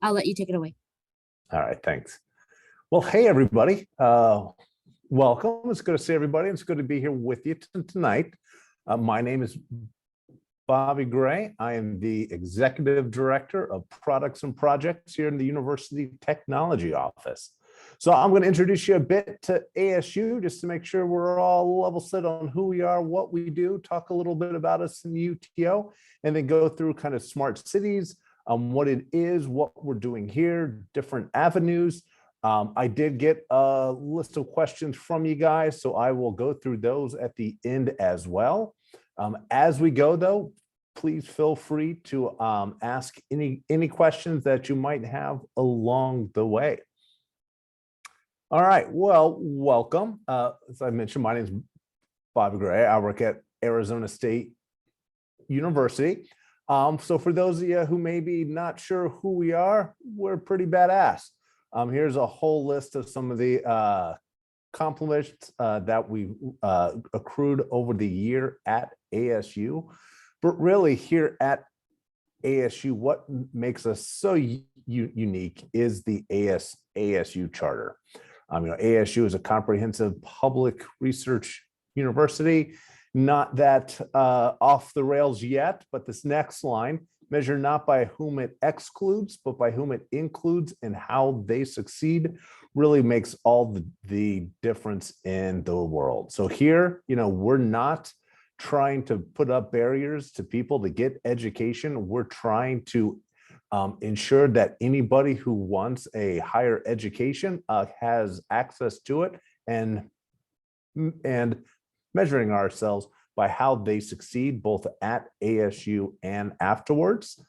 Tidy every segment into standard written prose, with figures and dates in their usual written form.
I'll let you take it away. All right, thanks. Well, hey, everybody. Welcome. It's good to see everybody. It's good to be here with you tonight. My name is Bobby Gray. I am the Executive Director of Products and Projects here in the University Technology Office. So I'm going to introduce you a bit to ASU just to make sure we're all level set on who we are, what we do, talk a little bit about us in the UTO, and then go through kind of smart cities, what it is, what we're doing here, different avenues. I did get a list of questions from you guys, so I will go through those at the end as well. As we go, though, please feel free to ask any questions that you might have along the way. All right, well, welcome. As I mentioned, my name is Bobby Gray. I work at Arizona State University. So for those of you who may be not sure who we are, we're pretty badass. Here's a whole list of some of the compliments that we accrued over the year at ASU. But really here at ASU, what makes us so unique is the ASU charter. ASU is a comprehensive public research university, not that off the rails yet, but this next line, measure not by whom it excludes, but by whom it includes and how they succeed, really makes all the difference in the world. So here, we're not trying to put up barriers to people to get education. We're trying to ensure that anybody who wants a higher education has access to it, and measuring ourselves by how they succeed both at ASU and afterwards.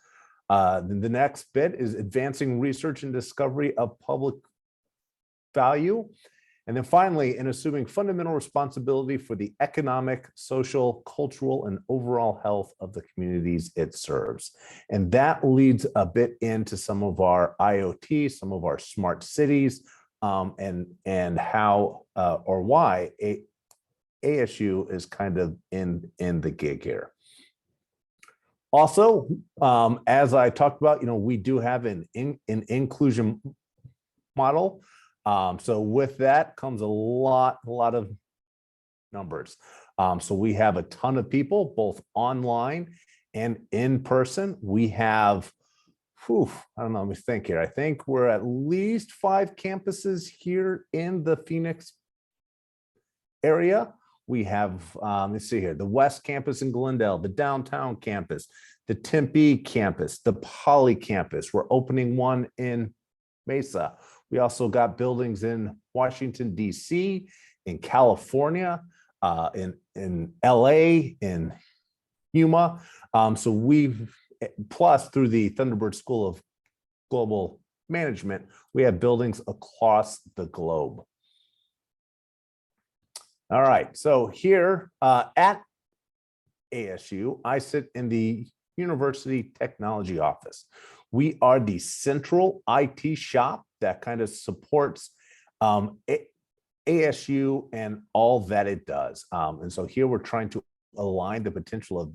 The next bit is advancing research and discovery of public value. And then finally, in assuming fundamental responsibility for the economic, social, cultural, and overall health of the communities it serves. And that leads a bit into some of our IoT, some of our smart cities, and how or why ASU is kind of in the gig here. Also, as I talked about, we do have an inclusion model. So with that comes a lot of numbers. So we have a ton of people, both online and in person. We have, I don't know, let me think here. I think we're at least 5 campuses here in the Phoenix area. We have, let's see here, the West Campus in Glendale, the Downtown Campus, the Tempe Campus, the Poly Campus. We're opening one in Mesa. We also got buildings in Washington, D.C., in California, in L.A., in Yuma. So we've, plus through the Thunderbird School of Global Management, we have buildings across the globe. All right, so here at ASU, I sit in the University Technology Office. We are the central IT shop that kind of supports ASU and all that it does. And so here we're trying to align the potential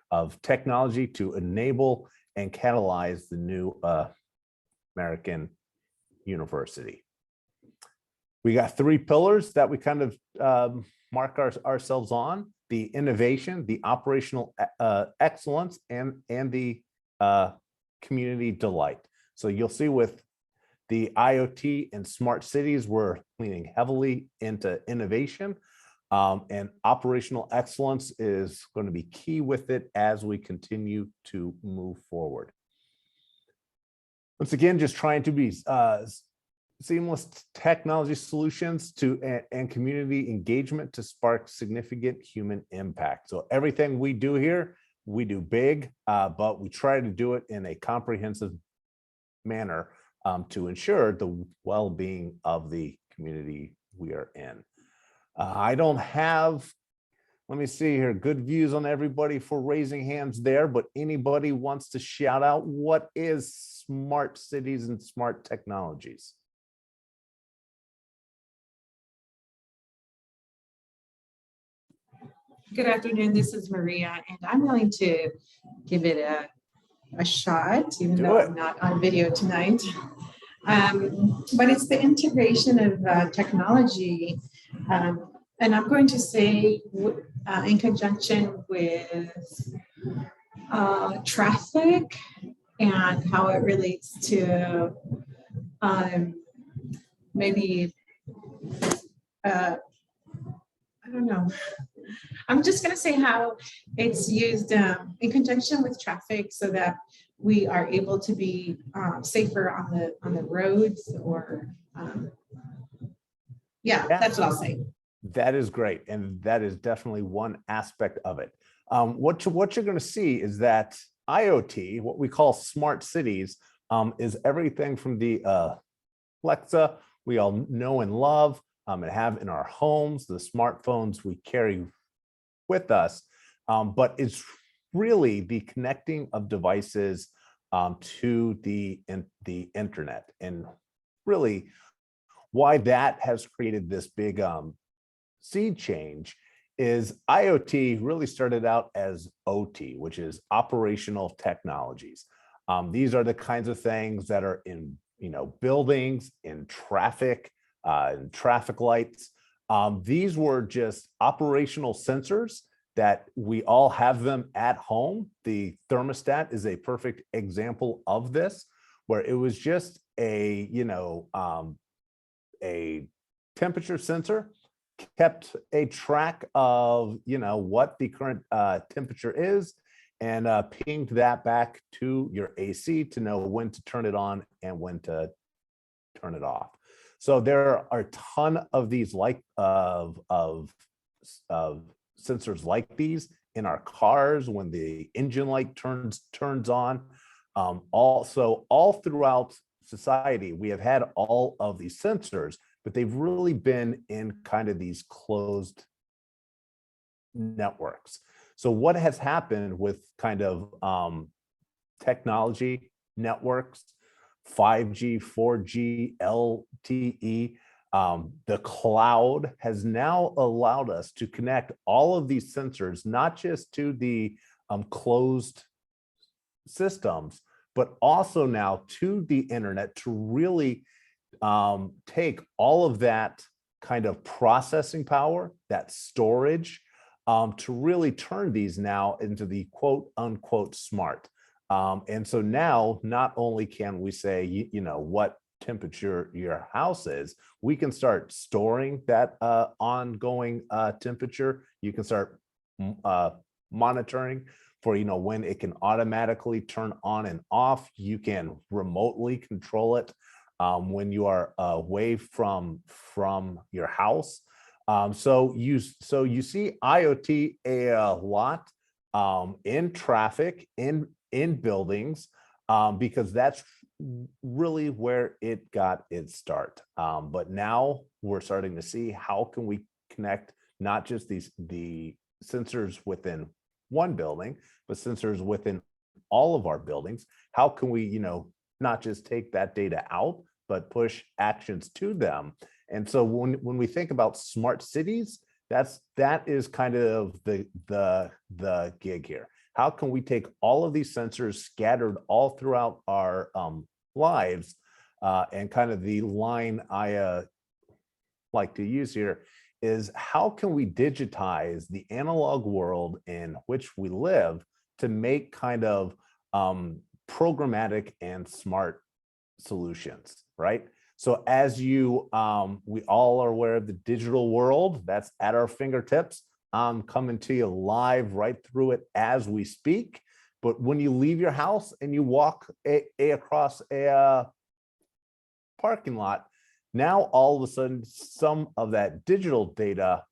of technology to enable and catalyze the new American university. We got 3 pillars that we kind of mark ourselves on: the innovation, the operational excellence, and the community delight. So you'll see with the IoT and smart cities, we're leaning heavily into innovation, and operational excellence is going to be key with it as we continue to move forward. Once again, just trying to be seamless technology solutions and community engagement to spark significant human impact. So everything we do here, we do big, but we try to do it in a comprehensive manner to ensure the well-being of the community we are in. I don't have, let me see here, good views on everybody for raising hands there, but anybody wants to shout out what is smart cities and smart technologies? Good afternoon, this is Maria, and I'm going to give it a shot, even Do though it. I'm not on video tonight. But it's the integration of technology. And I'm going to say in conjunction with traffic and how it relates to maybe, I don't know. I'm just going to say how it's used in conjunction with traffic so that we are able to be safer on the roads or yeah, that's what I'll say. That is great. And that is definitely one aspect of it. What you're going to see is that IoT, what we call smart cities, is everything from the Alexa we all know and love and have in our homes, the smartphones we carry with us, but it's really the connecting of devices to the internet, and really why that has created this big seed change is IoT really started out as OT, which is operational technologies. These are the kinds of things that are in buildings, in traffic lights. These were just operational sensors that we all have them at home. The thermostat is a perfect example of this, where it was just a temperature sensor, kept a track of what the current temperature is, and pinged that back to your AC to know when to turn it on and when to turn it off. So there are a ton of these of sensors like these in our cars when the engine light turns on. Also, all throughout society, we have had all of these sensors, but they've really been in kind of these closed networks. So what has happened with kind of technology networks, 5G, 4G, LTE, the cloud has now allowed us to connect all of these sensors, not just to the closed systems, but also now to the internet to really take all of that kind of processing power, that storage, to really turn these now into the quote unquote smart. And so now not only can we say, what temperature your house is, we can start storing that ongoing temperature. You can start monitoring for when it can automatically turn on and off. You can remotely control it when you are away from your house. So you see IoT a lot in traffic, in buildings, because that's really where it got its start. But now we're starting to see how can we connect not just the sensors within one building, but sensors within all of our buildings. How can we, not just take that data out, but push actions to them? And so when we think about smart cities, that is kind of the gig here. How can we take all of these sensors scattered all throughout our lives, and kind of the line I like to use here is how can we digitize the analog world in which we live to make kind of programmatic and smart solutions, right? So as we all are aware of the digital world that's at our fingertips. I'm coming to you live right through it as we speak. But when you leave your house and you walk across a parking lot, now all of a sudden some of that digital data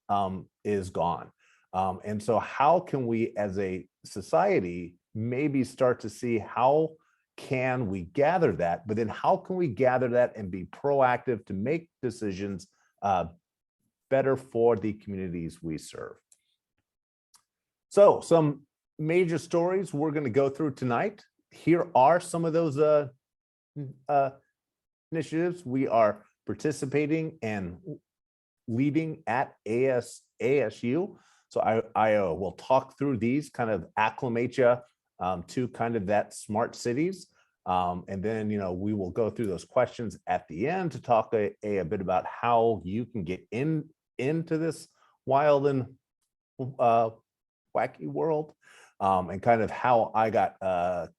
is gone. And so how can we as a society maybe start to see how can we gather that, but then how can we gather that and be proactive to make decisions better for the communities we serve? So some major stories we're going to go through tonight. Here are some of those initiatives we are participating and leading at ASU. So I will talk through these, kind of acclimate you to kind of that smart cities. And then, we will go through those questions at the end to talk a bit about how you can get into this wild and wacky world, and kind of how I got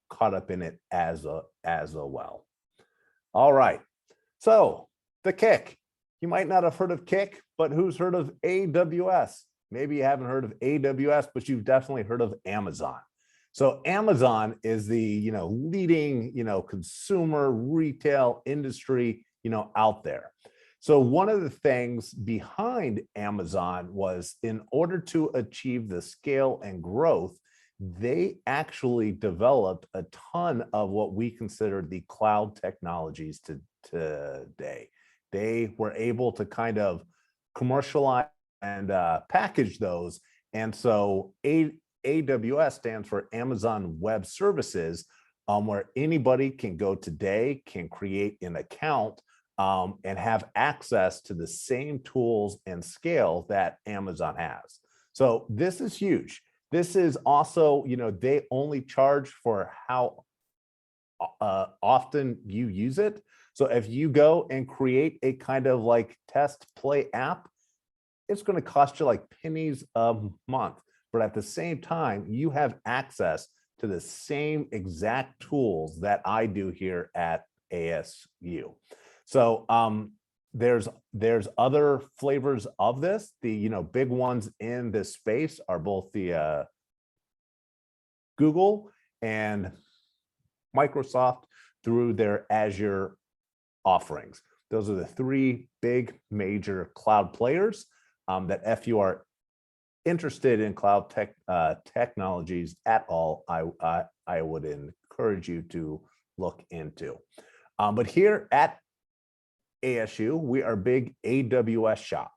caught up in it as well. All right. So the Kick. You might not have heard of Kick, but who's heard of AWS? Maybe you haven't heard of AWS, but you've definitely heard of Amazon. So Amazon is the leading consumer retail industry out there. So one of the things behind Amazon was, in order to achieve the scale and growth, they actually developed a ton of what we consider the cloud technologies today. They were able to kind of commercialize and package those. And so AWS stands for Amazon Web Services, where anybody can go today, can create an account, and have access to the same tools and scale that Amazon has. So this is huge. This is also, they only charge for how often you use it. So if you go and create a kind of like test play app, it's going to cost you like pennies a month. But at the same time, you have access to the same exact tools that I do here at ASU. So there's other flavors of this. The big ones in this space are both the Google and Microsoft through their Azure offerings. Those are the three big major cloud players that if you are interested in cloud technologies at all, I would encourage you to look into. But here at ASU, we are big AWS shop.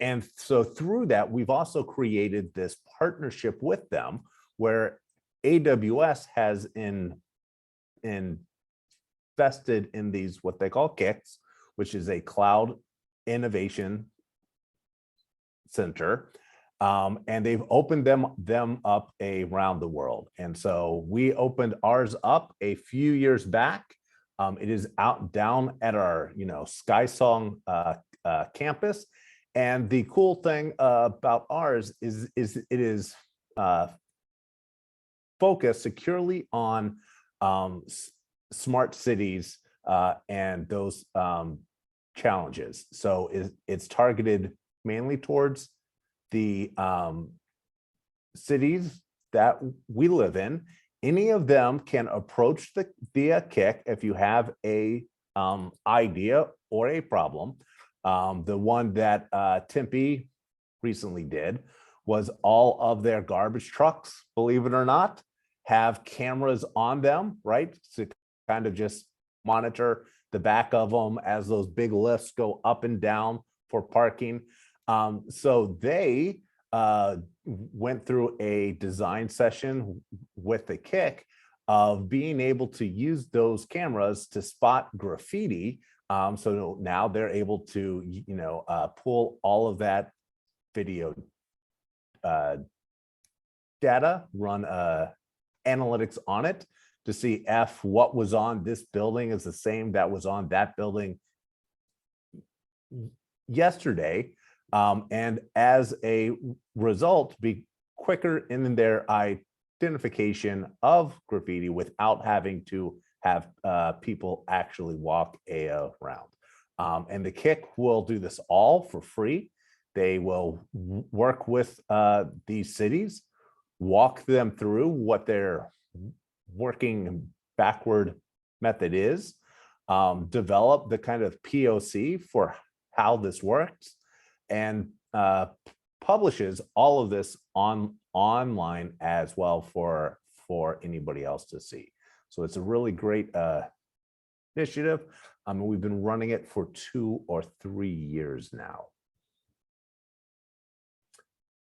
And so through that, we've also created this partnership with them where AWS has invested in these, what they call KICs, which is a cloud innovation center. And they've opened them up around the world. And so we opened ours up a few years back. It is down at our, Skysong campus. And the cool thing about ours is it is focused securely on smart cities and those challenges. So it's targeted mainly towards the cities that we live in. Any of them can approach the KIC if you have a idea or a problem. The one that Tempe recently did was all of their garbage trucks, believe it or not, have cameras on them, right? To kind of just monitor the back of them as those big lifts go up and down for parking. So they went through a design session with the KIC of being able to use those cameras to spot graffiti. So now they're able to, pull all of that video data, run analytics on it to see if what was on this building is the same that was on that building yesterday. And as a result, be quicker in their identification of graffiti without having to have people actually walk around. And the KIC will do this all for free. They will work with these cities, walk them through what their working backward method is, develop the kind of POC for how this works, and publishes all of this online as well for anybody else to see. So it's a really great initiative. We've been running it for 2 or 3 years now.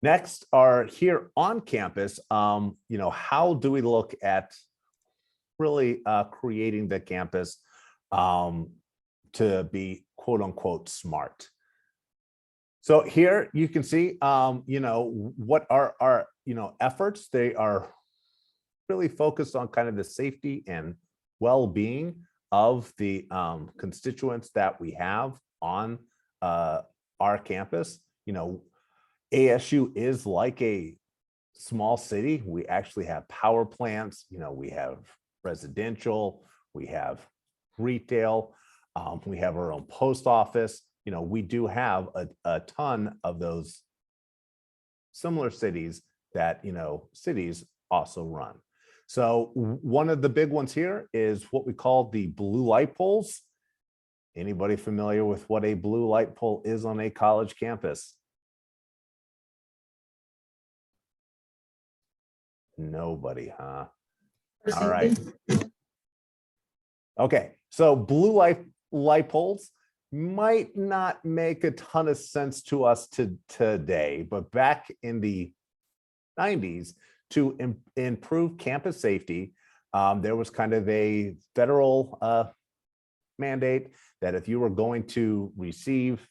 Next are here on campus, how do we look at really creating the campus to be quote unquote smart. So here you can see, what are our, efforts. They are really focused on kind of the safety and well-being of the constituents that we have on our campus. You know, ASU is like a small city. We actually have power plants, you know, we have residential, we have retail, we have our own post office. You know, we do have a ton of those similar cities that, you know, cities also run. So one of the big ones here is what we call the blue light poles. Anybody familiar with what a blue light pole is on a college campus? Nobody, huh? All right. Okay, so blue light poles might not make a ton of sense to us today, but back in the 90s, to improve campus safety, there was kind of a federal mandate that if you were going to receive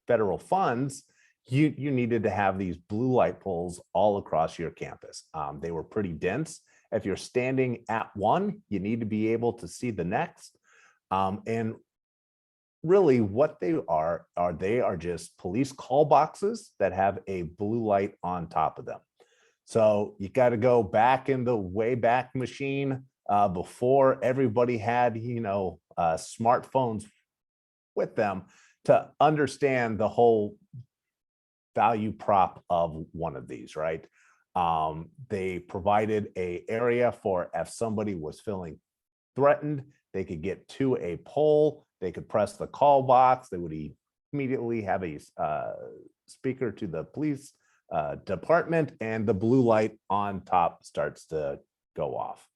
federal funds, you needed to have these blue light poles all across your campus. They were pretty dense. If you're standing at one, you need to be able to see the next. And really what they are just police call boxes that have a blue light on top of them. So you got to go back in the Wayback Machine before everybody had, you know, smartphones with them to understand the whole value prop of one of these, right? They provided an area for if somebody was feeling threatened, they could get to a pole, they could press the call box, they would immediately have a speaker to the police department, and the blue light on top starts to go off.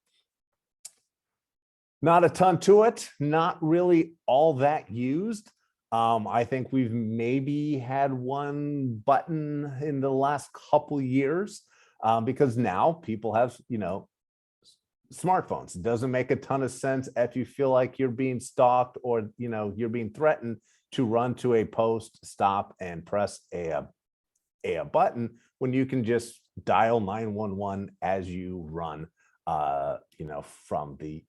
Not a ton to it, not really all that used. I think we've maybe had one button in the last couple years because now people have, you know, smartphones. It doesn't make a ton of sense if you feel like you're being stalked or, you know, you're being threatened to run to a post, stop, and press a button when you can just dial 911 as you run, you know, from the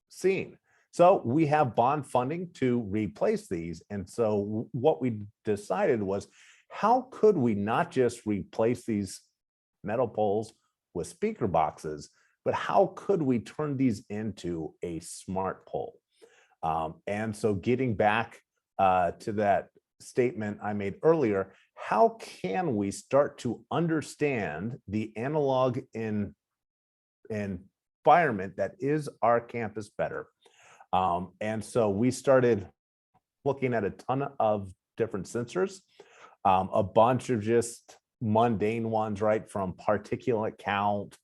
scene. So we have bond funding to replace these. And so what we decided was, how could we not just replace these metal poles with speaker boxes, but how could we turn these into a smart pole? And so getting back to that statement I made earlier, how can we start to understand the analog environment that is our campus better? And so we started looking at a ton of different sensors, a bunch of just mundane ones, right? From particulate count,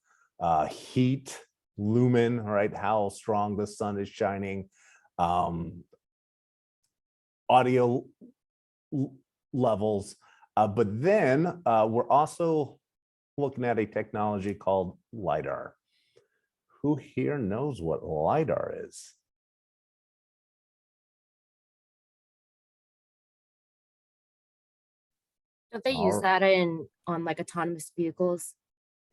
heat, lumen, right? How strong the sun is shining, audio levels. But then we're also looking at a technology called LiDAR. Who here knows what LiDAR is? Don't they use that on like autonomous vehicles?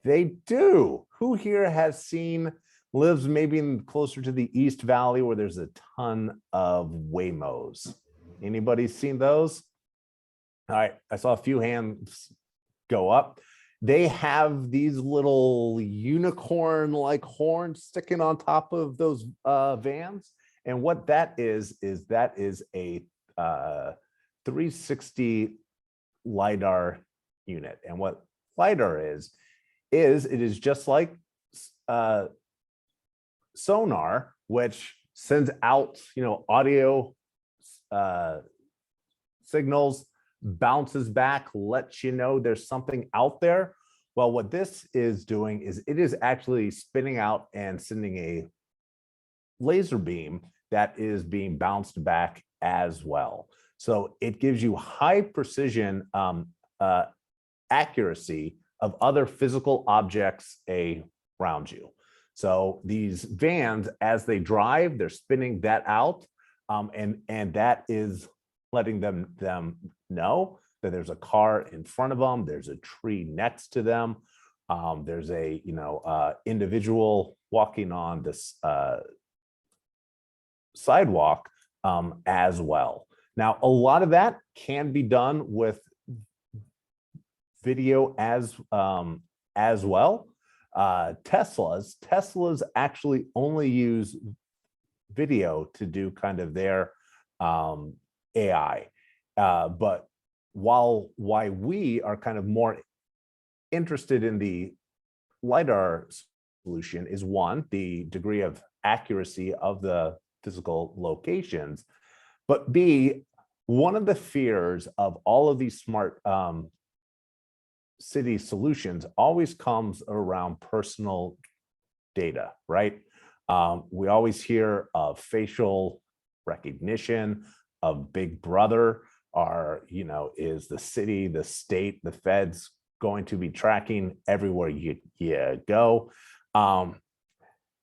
They do. Who here has seen, lives maybe closer to the East Valley where there's a ton of Waymos? Anybody seen those? All right, I saw a few hands go up. They have these little unicorn-like horns sticking on top of those vans. And what that is a 360 LiDAR unit. And what LiDAR is it is just like sonar, which sends out, you know, audio signals, bounces back, lets you know there's something out there. Well, what this is doing is it is actually spinning out and sending a laser beam that is being bounced back as well. So it gives you high precision accuracy of other physical objects around you. So these vans, as they drive, they're spinning that out, and that is letting them know that there's a car in front of them, there's a tree next to them, There's a, individual walking on this sidewalk as well. Now, a lot of that can be done with video as well. Teslas actually only use video to do kind of their AI. But why we are kind of more interested in the LiDAR solution is one, the degree of accuracy of the physical locations, but B, one of the fears of all of these smart city solutions always comes around personal data, right? We always hear of facial recognition, of Big Brother, is the city, the state, the feds going to be tracking everywhere you go.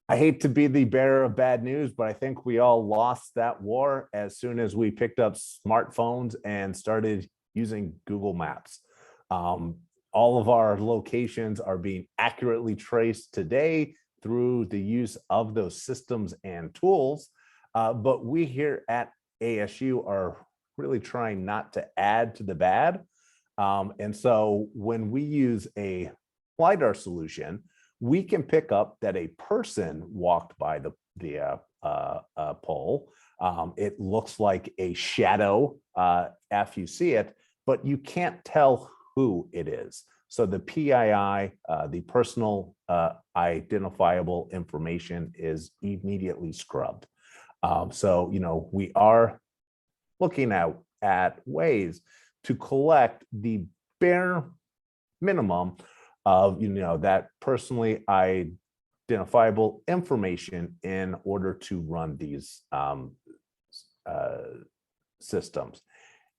I hate to be the bearer of bad news, but I think we all lost that war as soon as we picked up smartphones and started using Google Maps. All of our locations are being accurately traced today through the use of those systems and tools. But we here at ASU are really trying not to add to the bad. And so when we use a LiDAR solution, we can pick up that a person walked by the pole. It looks like a shadow after you see it, but you can't tell who it is. So the PII, the personal identifiable information, is immediately scrubbed. So, we are looking at ways to collect the bare minimum of, that personally identifiable information in order to run these systems.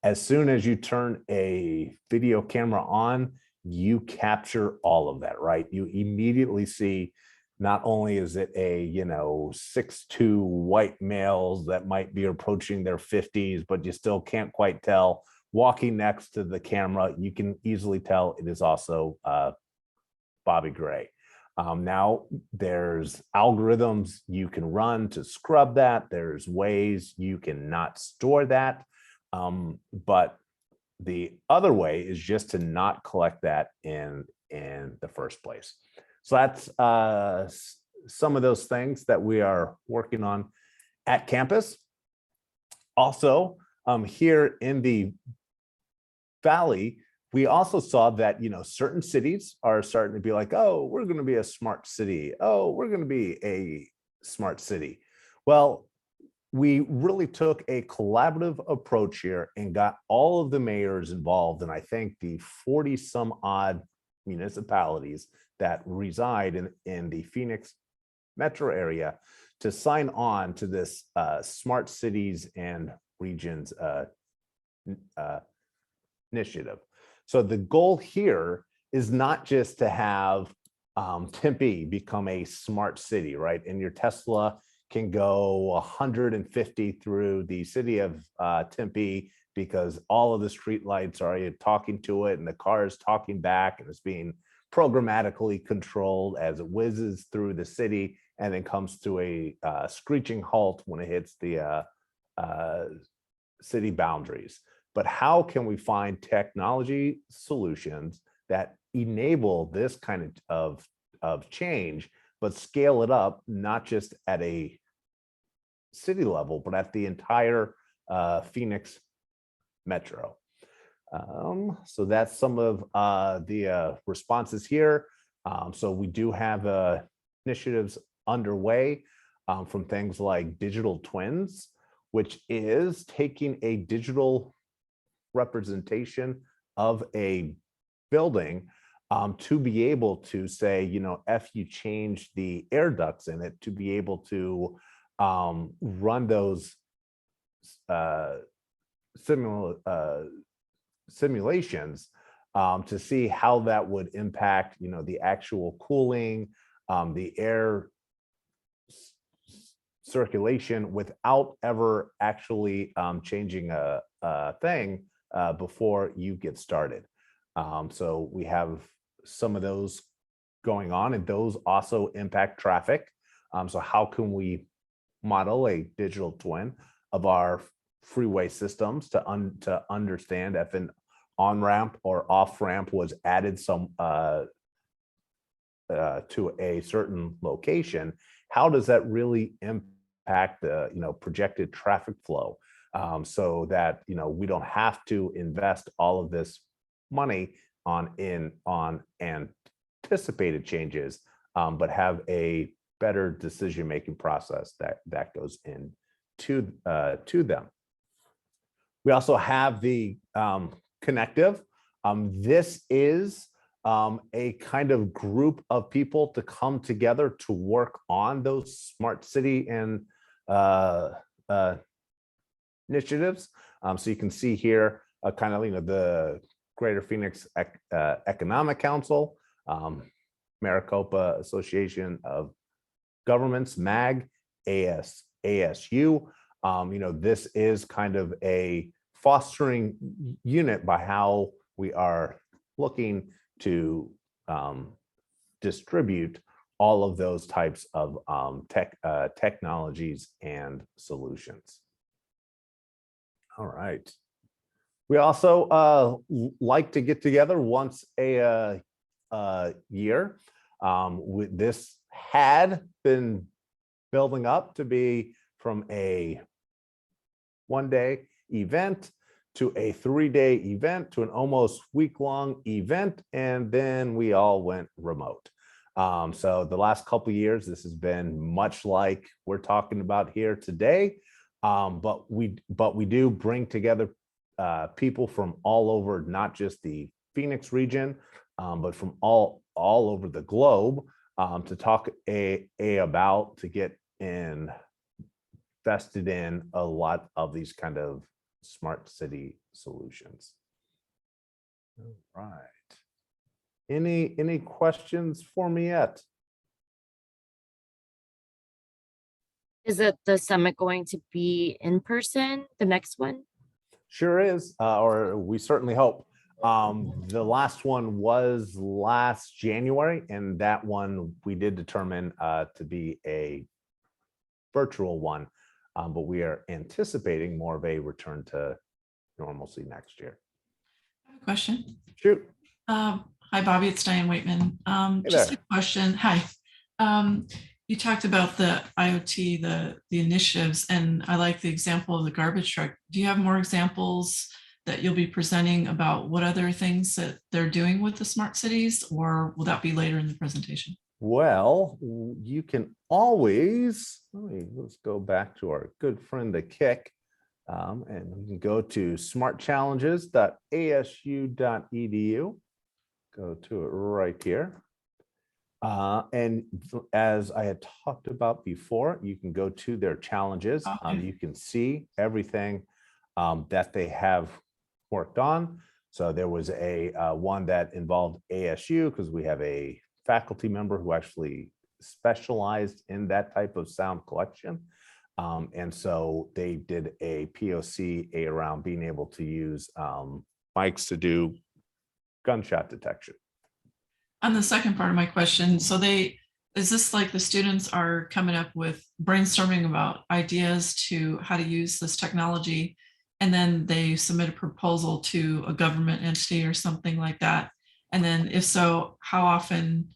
As soon as you turn a video camera on, you capture all of that, right? You immediately see not only is it a 6'2" white males that might be approaching their 50s, but you still can't quite tell. Walking next to the camera, you can easily tell it is also Bobby Gray. Now there's algorithms you can run to scrub that. There's ways you can not store that. But the other way is just to not collect that in the first place. So that's some of those things that we are working on at campus. Also, here in the Valley, we also saw that, certain cities are starting to be like, oh, we're going to be a smart city. Oh, we're going to be a smart city. Well, we really took a collaborative approach here and got all of the mayors involved. And I think the 40 some odd municipalities that reside in the Phoenix metro area to sign on to this Smart Cities and Regions initiative. So the goal here is not just to have Tempe become a smart city, right? And your Tesla can go 150 through the city of Tempe because all of the street lights are talking to it and the car is talking back and it's being programmatically controlled as it whizzes through the city and then comes to a screeching halt when it hits the city boundaries. But how can we find technology solutions that enable this kind of change, but scale it up, not just at a city level, but at the entire Phoenix metro? So that's some of the responses here. So we do have initiatives underway from things like digital twins, which is taking a digital representation of a building to be able to say, if you change the air ducts in it, to be able to run those simulations to see how that would impact, the actual cooling, the air circulation without ever actually changing a thing before you get started. So we have some of those going on, and those also impact traffic. So how can we model a digital twin of our freeway systems to understand if an on-ramp or off-ramp was added to a certain location? How does that really impact the projected traffic flow, so that we don't have to invest all of this money on anticipated changes, but have a better decision-making process that goes into to them. We also have the connective. This is a kind of group of people to come together to work on those smart city and initiatives. So you can see here kind of the Greater Phoenix Economic Council, Maricopa Association of Governments, MAG, ASU. This is kind of a fostering unit by how we are looking to distribute all of those types of technologies and solutions. All right. We also like to get together once a year. This had been building up to be from a one-day event to a 3-day event to an almost week-long event, and then we all went remote. So the last couple of years, this has been much like we're talking about here today, but we do bring together people from all over, not just the Phoenix region, but from all over the globe, to talk about to get invested in a lot of these kind of smart city solutions. All right. Any questions for me yet? Is the summit going to be in person, the next one? Sure is, or we certainly hope. The last one was last January, and that one we did determine to be a virtual one, but we are anticipating more of a return to normalcy next year. I have a question. Shoot. Hi, Bobby. It's Diane Waitman. Hey Just there. a question. Hi. You talked about the IoT, the initiatives, and I like the example of the garbage truck. Do you have more examples that you'll be presenting about what other things that they're doing with the smart cities, or will that be later in the presentation? Well, you can always, let's go back to our good friend, the Kick, and we can go to smartchallenges.asu.edu. Go to it right here. And as I had talked about before, you can go to their challenges. Okay. You can see everything that they have worked on. So there was a one that involved ASU, because we have a faculty member who actually specialized in that type of sound collection. And so they did a POC around being able to use mics to do gunshot detection. On the second part of my question, so is this like the students are coming up with brainstorming about ideas to how to use this technology, and then they submit a proposal to a government entity or something like that? And then if so, how often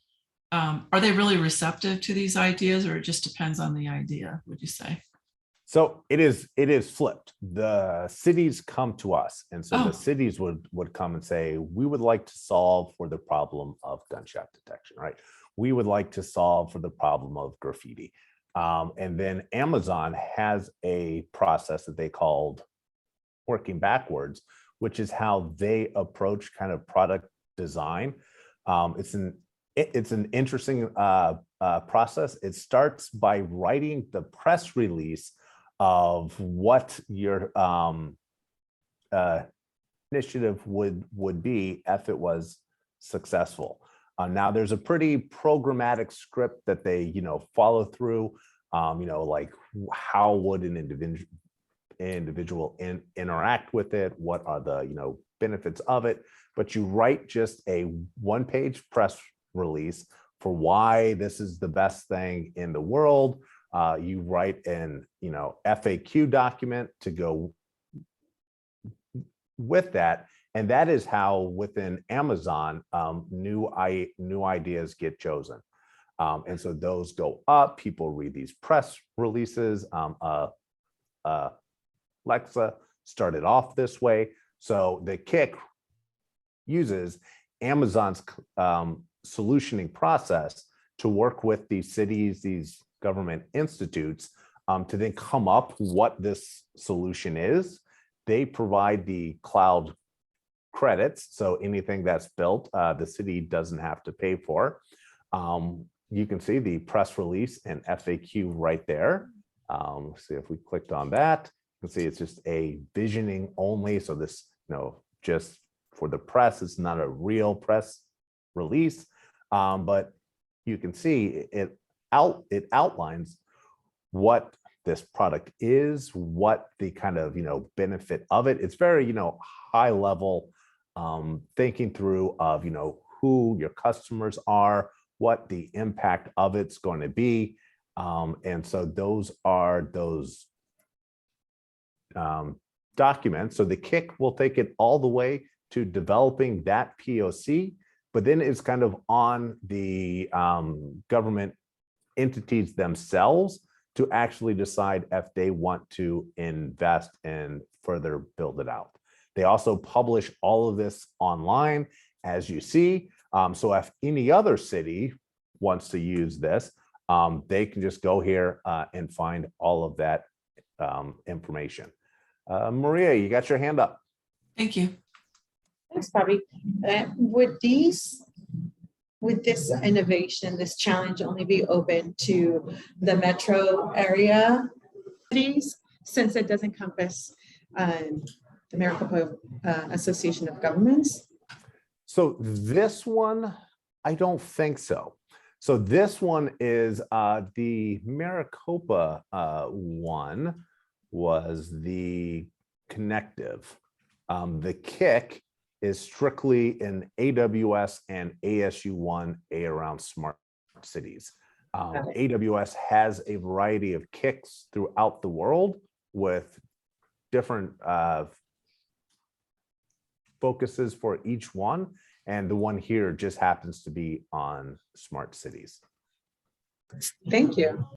are they really receptive to these ideas, or it just depends on the idea, would you say? So it is flipped. The cities come to us, and so the Oh. cities would come and say, we would like to solve for the problem of gunshot detection, right? We would like to solve for the problem of graffiti. And then Amazon has a process that they called working backwards, which is how they approach kind of product design. It's an interesting process. It starts by writing the press release of what your initiative would be if it was successful. Now there's a pretty programmatic script that they follow through. Like how would an individual interact with it? What are the benefits of it? But you write just a one-page press release for why this is the best thing in the world. You write an, FAQ document to go with that. And that is how within Amazon, new ideas get chosen. And so those go up, people read these press releases. Alexa started off this way. So the kick uses Amazon's solutioning process to work with these cities, these government institutes, to then come up what this solution is. They provide the cloud credits, so anything that's built, the city doesn't have to pay for. You can see the press release and FAQ right there. See if we clicked on that, you can see it's just a visioning only. So this, just for the press, it's not a real press release, but you can see it outlines what this product is, what the kind of benefit of it. It's very high level thinking through of who your customers are, what the impact of it's going to be, and so those are those documents. So the kick will take it all the way to developing that POC, but then it's kind of on the government entities themselves to actually decide if they want to invest and further build it out. They also publish all of this online, as you see. So if any other city wants to use this, they can just go here and find all of that information. Maria, you got your hand up. Thank you. Thanks, Bobby. Would this innovation, this challenge only be open to the metro area cities, since it does encompass the Maricopa Association of Governments? So this one, I don't think so. So this one is the Maricopa one was the connective. The kick is strictly in AWS and ASU1A around smart cities. AWS has a variety of kicks throughout the world with different focuses for each one. And the one here just happens to be on smart cities. Thank you.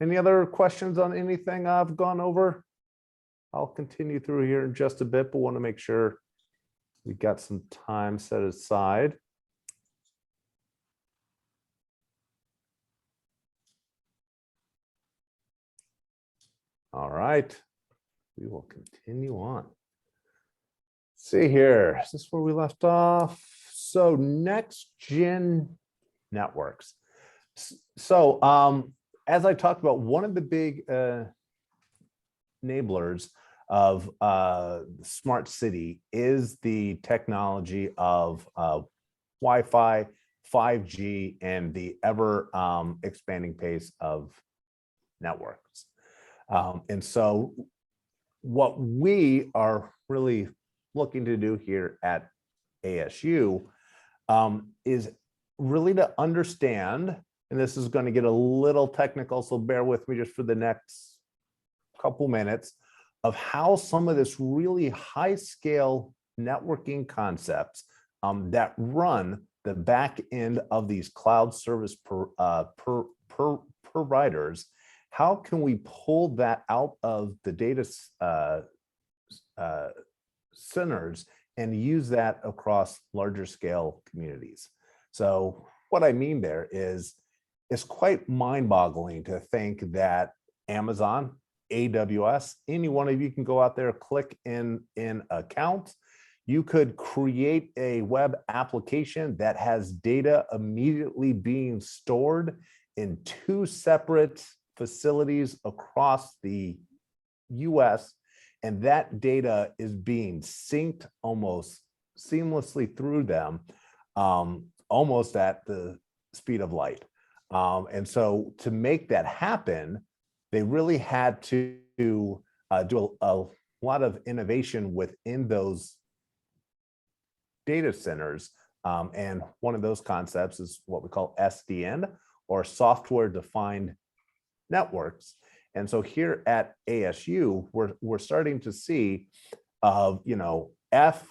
Any other questions on anything I've gone over? I'll continue through here in just a bit, but want to make sure we got some time set aside. All right, we will continue on. See here, is this where we left off? So next gen networks. So as I talked about, one of the big enablers of smart city is the technology of Wi-Fi, 5G, and the ever expanding pace of networks. And so what we are really looking to do here at ASU is really to understand, and this is going to get a little technical, so bear with me just for the next couple minutes, of how some of this really high scale networking concepts that run the back end of these cloud service providers, how can we pull that out of the data centers and use that across larger scale communities? So what I mean there is, it's quite mind-boggling to think that Amazon, AWS, any one of you can go out there, click in account. You could create a web application that has data immediately being stored in 2 separate facilities across the US, and that data is being synced almost seamlessly through them, almost at the speed of light. And so to make that happen, they really had to do a lot of innovation within those data centers. And one of those concepts is what we call SDN, or software defined networks. And so here at ASU, we're starting to see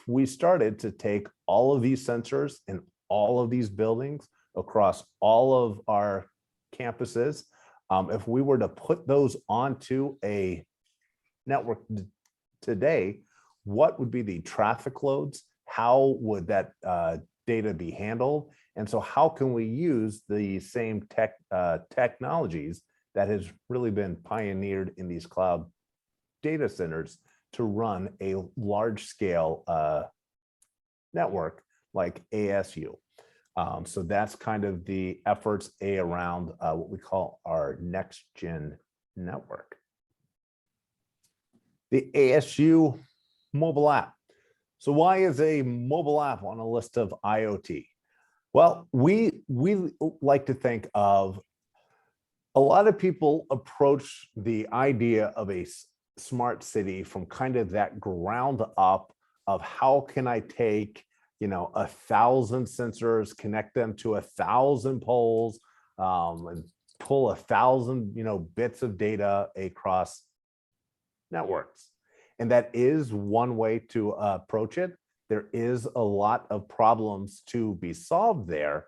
we started to take all of these sensors in all of these buildings across all of our campuses. If we were to put those onto a network today, what would be the traffic loads? How would that data be handled? And so how can we use the same technologies that has really been pioneered in these cloud data centers to run a large scale network like ASU? So that's kind of the efforts around what we call our next gen network. The ASU mobile app. So why is a mobile app on a list of IoT? Well, we like to think of, a lot of people approach the idea of a smart city from kind of that ground up of how can I take 1,000 sensors, connect them to 1,000 poles, and pull 1,000 bits of data across networks. And that is one way to approach it. There is a lot of problems to be solved there,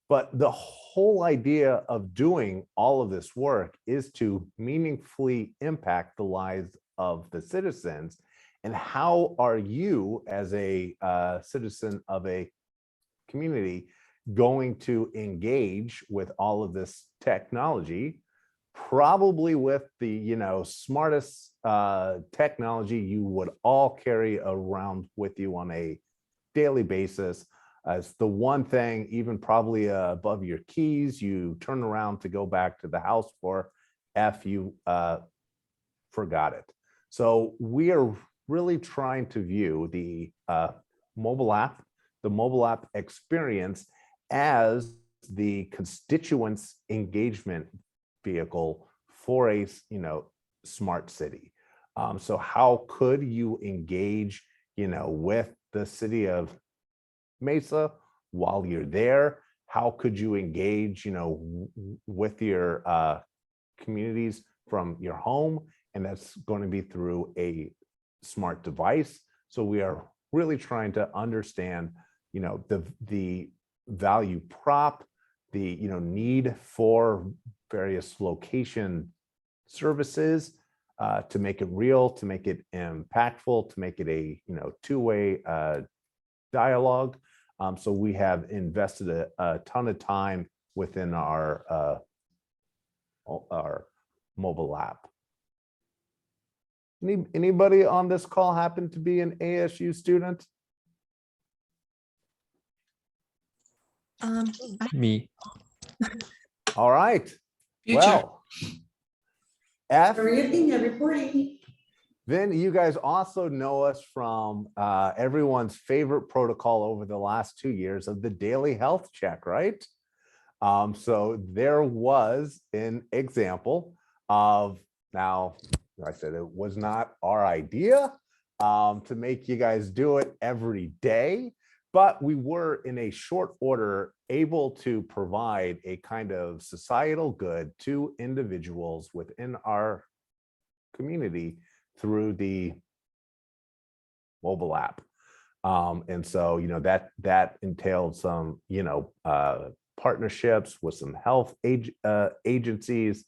but the whole idea of doing all of this work is to meaningfully impact the lives of the citizens. And how are you, as a citizen of a community, going to engage with all of this technology? Probably with the smartest technology you would all carry around with you on a daily basis. As the one thing, even probably above your keys, you turn around to go back to the house for if you forgot it. So we are really trying to view the mobile app experience as the constituents engagement vehicle for a smart city. So how could you engage with the city of Mesa while you're there? How could you engage with your communities from your home? And that's going to be through a smart device. So we are really trying to understand the value prop, the need for various location services to make it real, to make it impactful, to make it a two-way dialogue. So we have invested a ton of time within our mobile app. Anybody on this call happen to be an ASU student? Me. All right. Future. Well, Everything, reporting. then you guys also know us from everyone's favorite protocol over the last 2 years of the daily health check, right? So there was an example of, now I said it was not our idea to make you guys do it every day, but we were in a short order able to provide a kind of societal good to individuals within our community through the mobile app. And so, that entailed some, partnerships with some health agencies.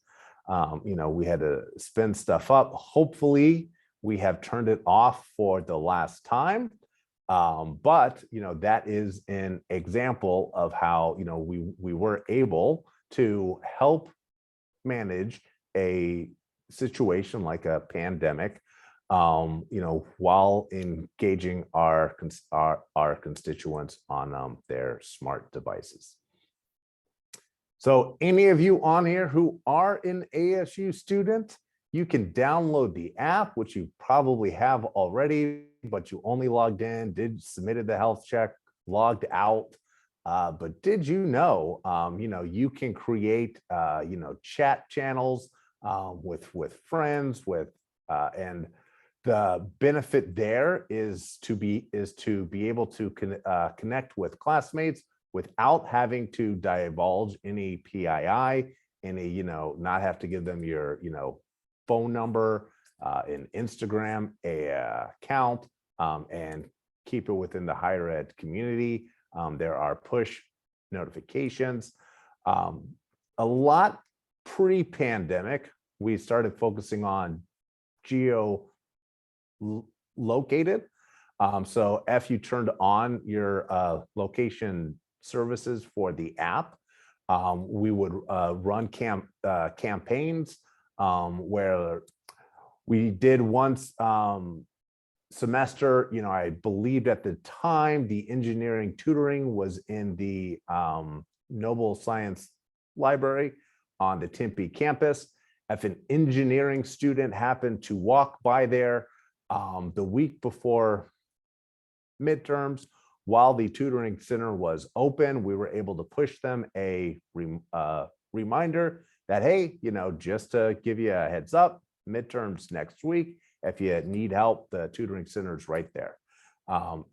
We had to spin stuff up. Hopefully we have turned it off for the last time. But that is an example of how we were able to help manage a situation like a pandemic, while engaging our constituents on their smart devices. So any of you on here who are an ASU student, you can download the app, which you probably have already, but you only logged in, submitted the health check, logged out. But did you know, you can create, chat channels with friends, and The benefit there is to be able to connect with classmates without having to divulge any PII, any, not have to give them your, phone number, an Instagram account, and keep it within the higher ed community. There are push notifications. A lot pre-pandemic, we started focusing on geo-located. So if you turned on your location services for the app, we would run campaigns where we did once semester, I believed at the time the engineering tutoring was in the Noble Science Library on the Tempe campus. If an engineering student happened to walk by there the week before midterms, while the tutoring center was open, we were able to push them a reminder that, hey, just to give you a heads up, midterms next week. If you need help, the tutoring center is right there.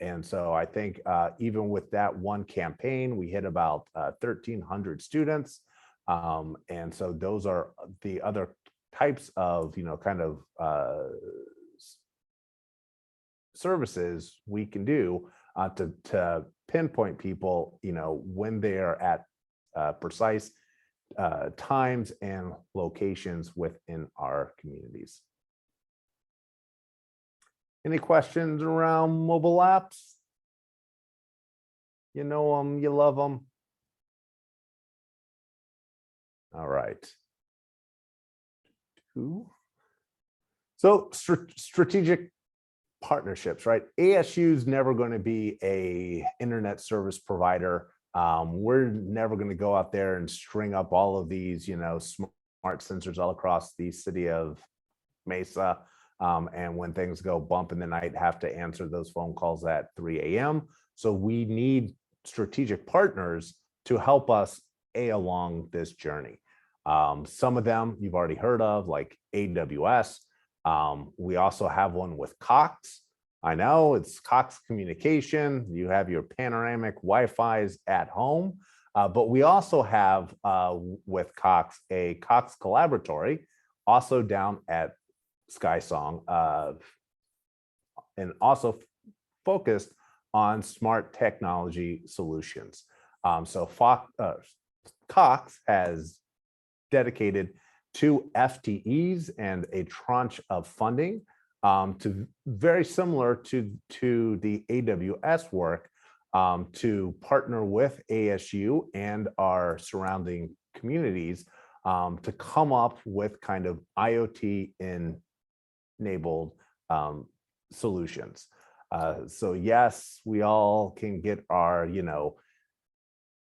And so I think even with that one campaign, we hit about 1,300 students. And so those are the other types of, kind of services we can do to pinpoint people, when they are at precise times and locations within our communities. Any questions around mobile apps? You know them, you love them. All right. So strategic partnerships, right? ASU is never going to be a internet service provider. We're never going to go out there and string up all of these, smart sensors all across the city of Mesa. And when things go bump in the night, have to answer those phone calls at 3 a.m. So we need strategic partners to help us along this journey. Some of them you've already heard of, like AWS. We also have one with Cox. I know it's Cox Communication. You have your panoramic Wi-Fi's at home, but we also have with Cox a Cox Collaboratory, also down at SkySong, and also focused on smart technology solutions. So Cox has dedicated 2 FTEs and a tranche of funding to very similar to the AWS work to partner with ASU and our surrounding communities to come up with kind of IoT enabled solutions. So yes, we all can get our,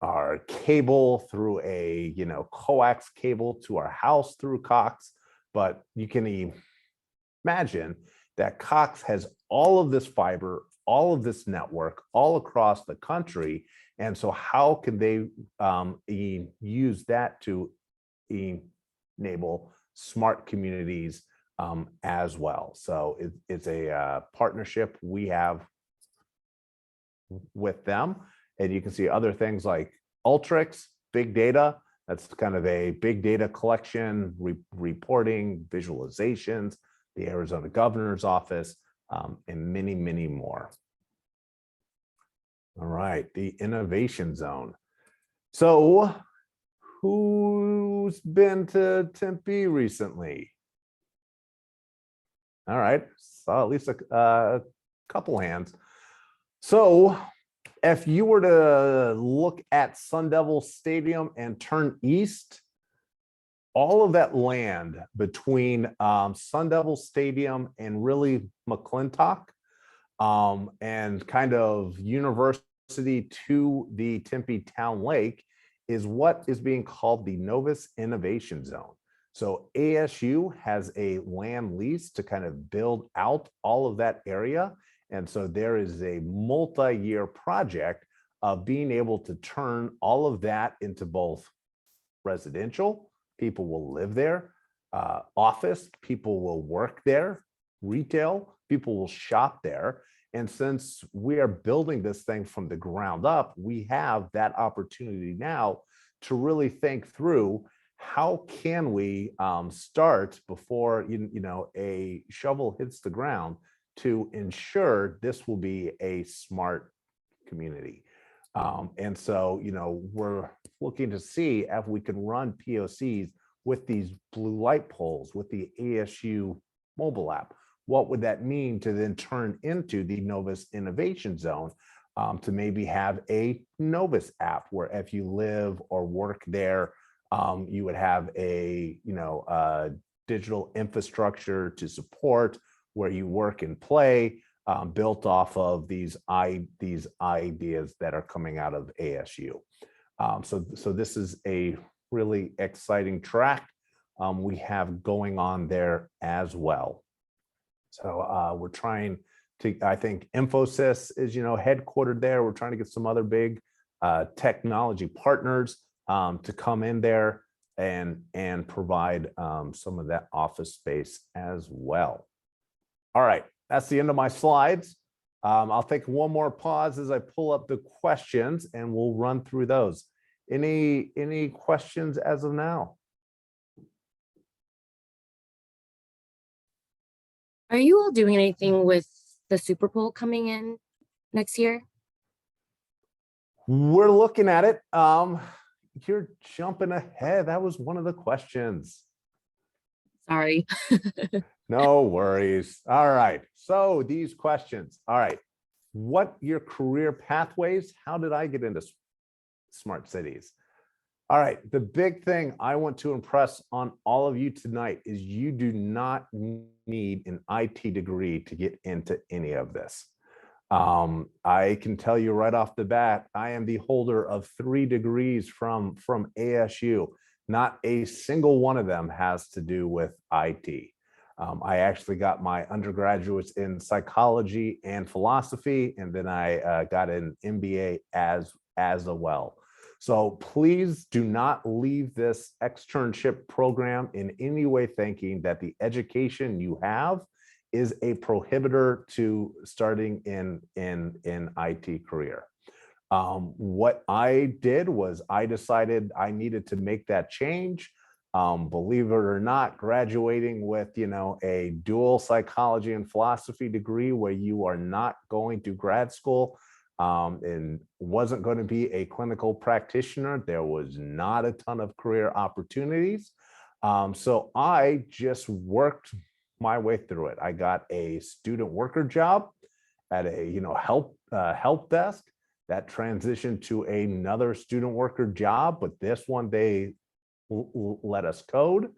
our cable through a, coax cable to our house through Cox, but you can imagine that Cox has all of this fiber, all of this network all across the country. And so how can they use that to enable smart communities as well? So it's a partnership we have with them. And you can see other things like Ultrix, big data. That's kind of a big data collection, reporting, visualizations, the Arizona Governor's Office, and many, many more. All right, the Innovation Zone. So who's been to Tempe recently? All right, saw at least a couple hands. So if you were to look at Sun Devil Stadium and turn east, all of that land between Sun Devil Stadium and really McClintock and kind of University to the Tempe Town Lake is what is being called the Novus Innovation Zone. So ASU has a land lease to kind of build out all of that area. And so there is a multi-year project of being able to turn all of that into both residential, people will live there, office, people will work there, retail. People will shop there. And since we are building this thing from the ground up, we have that opportunity now to really think through how can we start before a shovel hits the ground to ensure this will be a smart community. And so, we're looking to see if we can run POCs with these blue light poles, with the ASU mobile app. What would that mean to then turn into the Novus Innovation Zone, to maybe have a Novus app where if you live or work there, you would have a digital infrastructure to support where you work and play, built off of these ideas that are coming out of ASU. So this is a really exciting track we have going on there as well. So we're trying to, I think Infosys is, headquartered there. We're trying to get some other big technology partners to come in there and provide some of that office space as well. All right, that's the end of my slides. I'll take one more pause as I pull up the questions and we'll run through those. Any questions as of now? Are you all doing anything with the Super Bowl coming in next year? We're looking at it. You're jumping ahead. That was one of the questions. Sorry. No worries. All right. So these questions. All right. What your career pathways? How did I get into smart cities? All right. The big thing I want to impress on all of you tonight is you do not need an IT degree to get into any of this. I can tell you right off the bat, I am the holder of 3 degrees from ASU. Not a single one of them has to do with IT. I actually got my undergraduates in psychology and philosophy, and then I got an MBA as well. So please do not leave this externship program in any way thinking that the education you have is a prohibitor to starting in IT career. What I did was I decided I needed to make that change. Believe it or not, graduating with a dual psychology and philosophy degree where you are not going to grad school and wasn't going to be a clinical practitioner, there was not a ton of career opportunities. So I just worked my way through it. I got a student worker job at a help desk. That transitioned to another student worker job, but this one they let us code.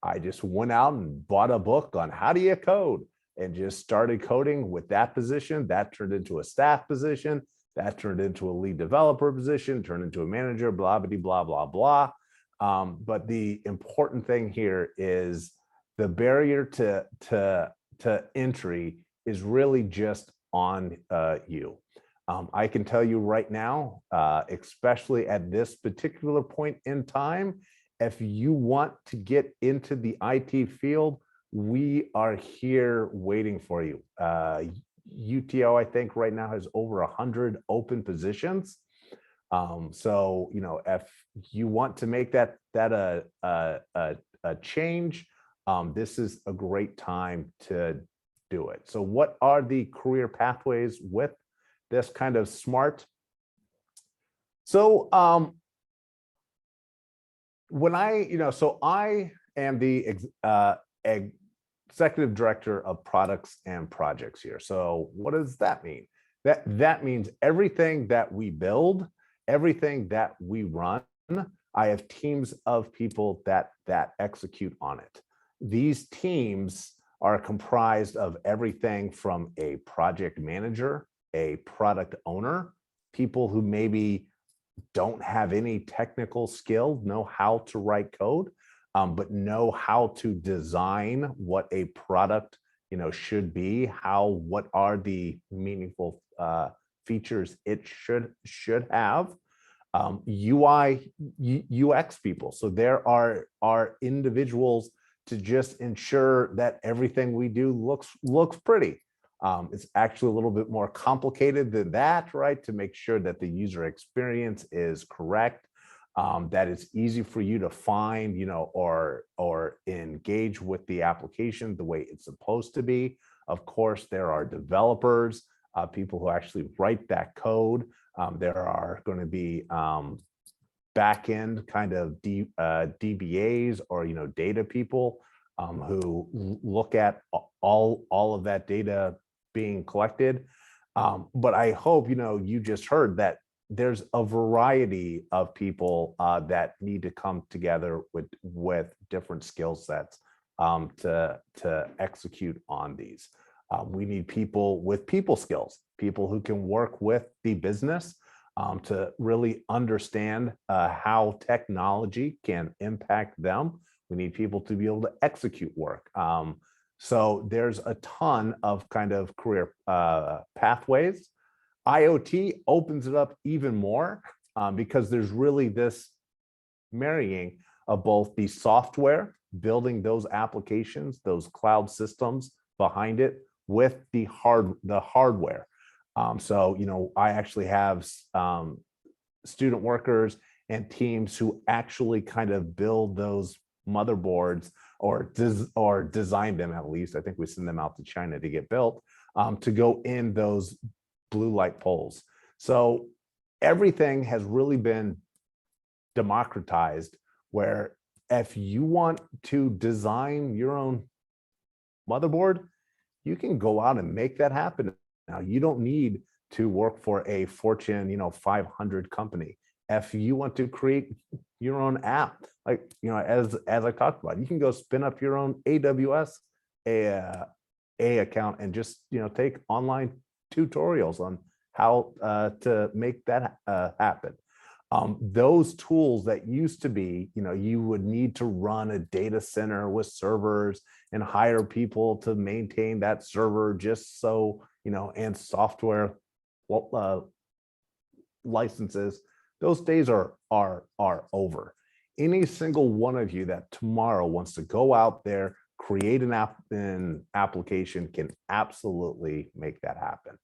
I just went out and bought a book on how do you code and just started coding with that position. That turned into a staff position. That turned into a lead developer position, turned into a manager, blah, blah, blah, blah. But the important thing here is the barrier to entry is really just on you. I can tell you right now, especially at this particular point in time, if you want to get into the IT field, we are here waiting for you. UTO, I think right now has over 100 open positions. So, if you want to make that a change, this is a great time to do it. So what are the career pathways with this kind of smart? So when I am the executive director of products and projects here. So what does that mean? That means everything that we build, everything that we run, I have teams of people that execute on it. These teams are comprised of everything from a project manager, a product owner, people who maybe don't have any technical skill, know how to write code, but know how to design what a product should be, what are the meaningful features it should have. UI, UX people. So there are individuals to just ensure that everything we do looks pretty. It's actually a little bit more complicated than that, right? To make sure that the user experience is correct, that it's easy for you to find, or engage with the application the way it's supposed to be. Of course, there are developers, people who actually write that code. There are going to be back-end kind of DBAs or data people who look at all of that data being collected. But I hope you just heard that there's a variety of people that need to come together with different skill sets to execute on these. We need people with people skills, people who can work with the business to really understand how technology can impact them. We need people to be able to execute work. So there's a ton of kind of career pathways. IoT opens it up even more because there's really this marrying of both the software, building those applications, those cloud systems behind it, with the hardware. So, I actually have student workers and teams who actually kind of build those motherboards or design them, at least. I think we send them out to China to get built, to go in those blue light poles. So everything has really been democratized, where if you want to design your own motherboard, you can go out and make that happen. Now, you don't need to work for a Fortune 500 company. If you want to create your own app, like as I talked about, you can go spin up your own AWS account and just take online tutorials on how to make that happen. Those tools that used to be, you would need to run a data center with servers and hire people to maintain that server just so, and software licenses. Those days are over. Any single one of you that tomorrow wants to go out there, create an application, can absolutely make that happen.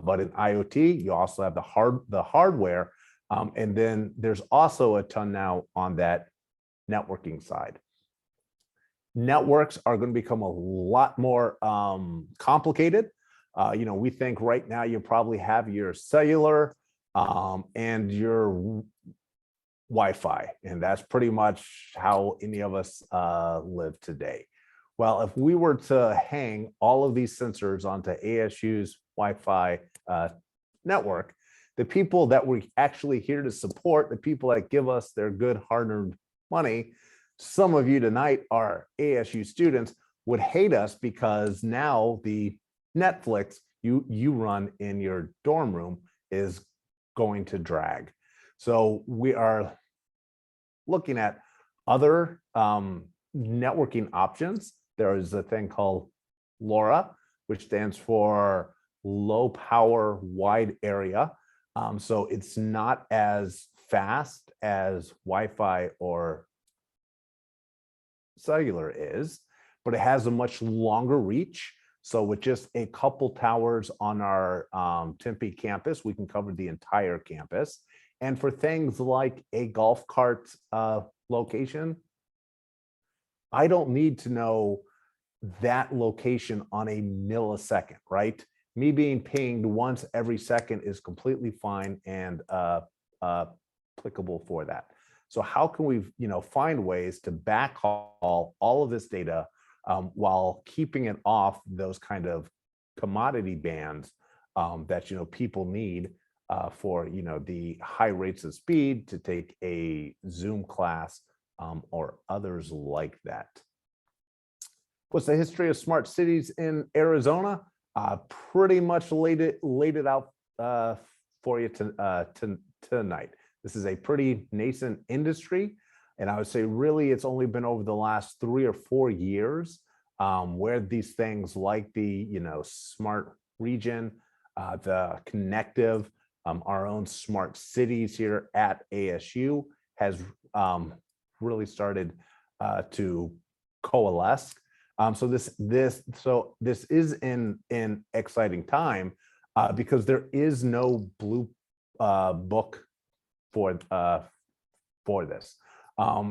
But in IoT, you also have the hardware. And then there's also a ton now on that networking side. Networks are going to become a lot more complicated. We think right now you probably have your cellular and your Wi-Fi, and that's pretty much how any of us live today. Well, if we were to hang all of these sensors onto ASU's Wi-Fi network, the people that we're actually here to support, the people that give us their good hard-earned money, some of you tonight are ASU students, would hate us because now the Netflix you run in your dorm room is going to drag. So we are looking at other networking options. There is a thing called LoRa, which stands for low power wide area. So it's not as fast as Wi-Fi or cellular is, but it has a much longer reach. So with just a couple towers on our Tempe campus, we can cover the entire campus. And for things like a golf cart location, I don't need to know that location on a millisecond, right? Me being pinged once every second is completely fine and applicable for that. So how can we, find ways to backhaul all of this data while keeping it off those kind of commodity bands that people need for the high rates of speed to take a Zoom class or others like that. What's the history of smart cities in Arizona? Pretty much laid it out for you tonight. This is a pretty nascent industry, and I would say really it's only been over the last 3 or 4 years where these things like the smart region, the connective, our own smart cities here at ASU has really started to coalesce. So this is in exciting time because there is no blue book for this.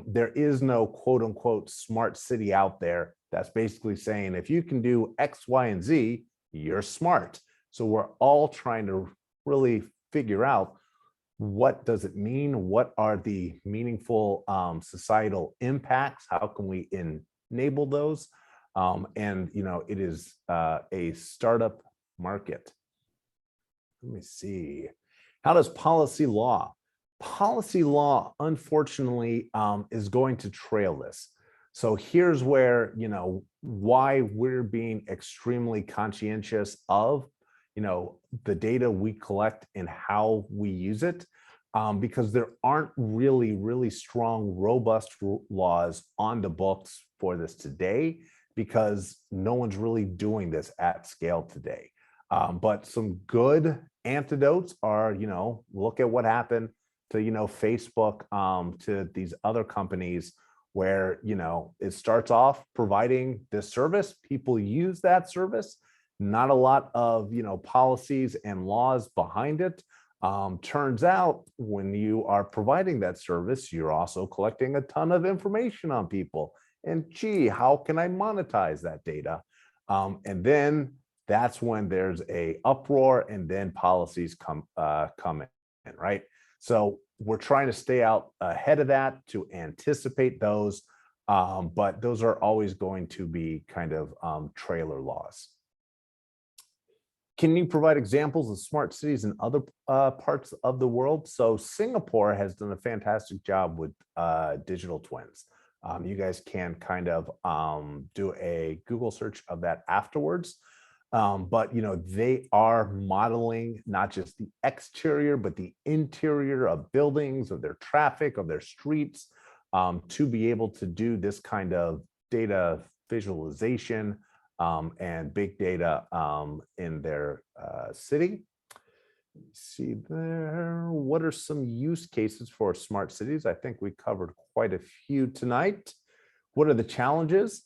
There is no quote unquote smart city out there that's basically saying if you can do X, Y, and Z, you're smart. So we're all trying to really figure out what does it mean? What are the meaningful societal impacts? How can we enable those? And it is a startup market. Let me see. How does policy law? Policy law, unfortunately, is going to trail this. So here's where, why we're being extremely conscientious of, the data we collect and how we use it, because there aren't really strong, robust laws on the books for this today, because no one's really doing this at scale today. But some good antidotes are, look at what happened to, Facebook, to these other companies where, it starts off providing this service, people use that service, not a lot of, policies and laws behind it. Turns out when you are providing that service, you're also collecting a ton of information on people. And gee, how can I monetize that data? And then that's when there's a uproar and then policies come in, right? So we're trying to stay out ahead of that to anticipate those, but those are always going to be kind of trailer laws. Can you provide examples of smart cities in other parts of the world? So Singapore has done a fantastic job with digital twins. You guys can kind of do a Google search of that afterwards. But they are modeling not just the exterior, but the interior of buildings, of their traffic, of their streets, to be able to do this kind of data visualization and big data in their city. See there, what are some use cases for smart cities? I think we covered quite a few tonight. What are the challenges?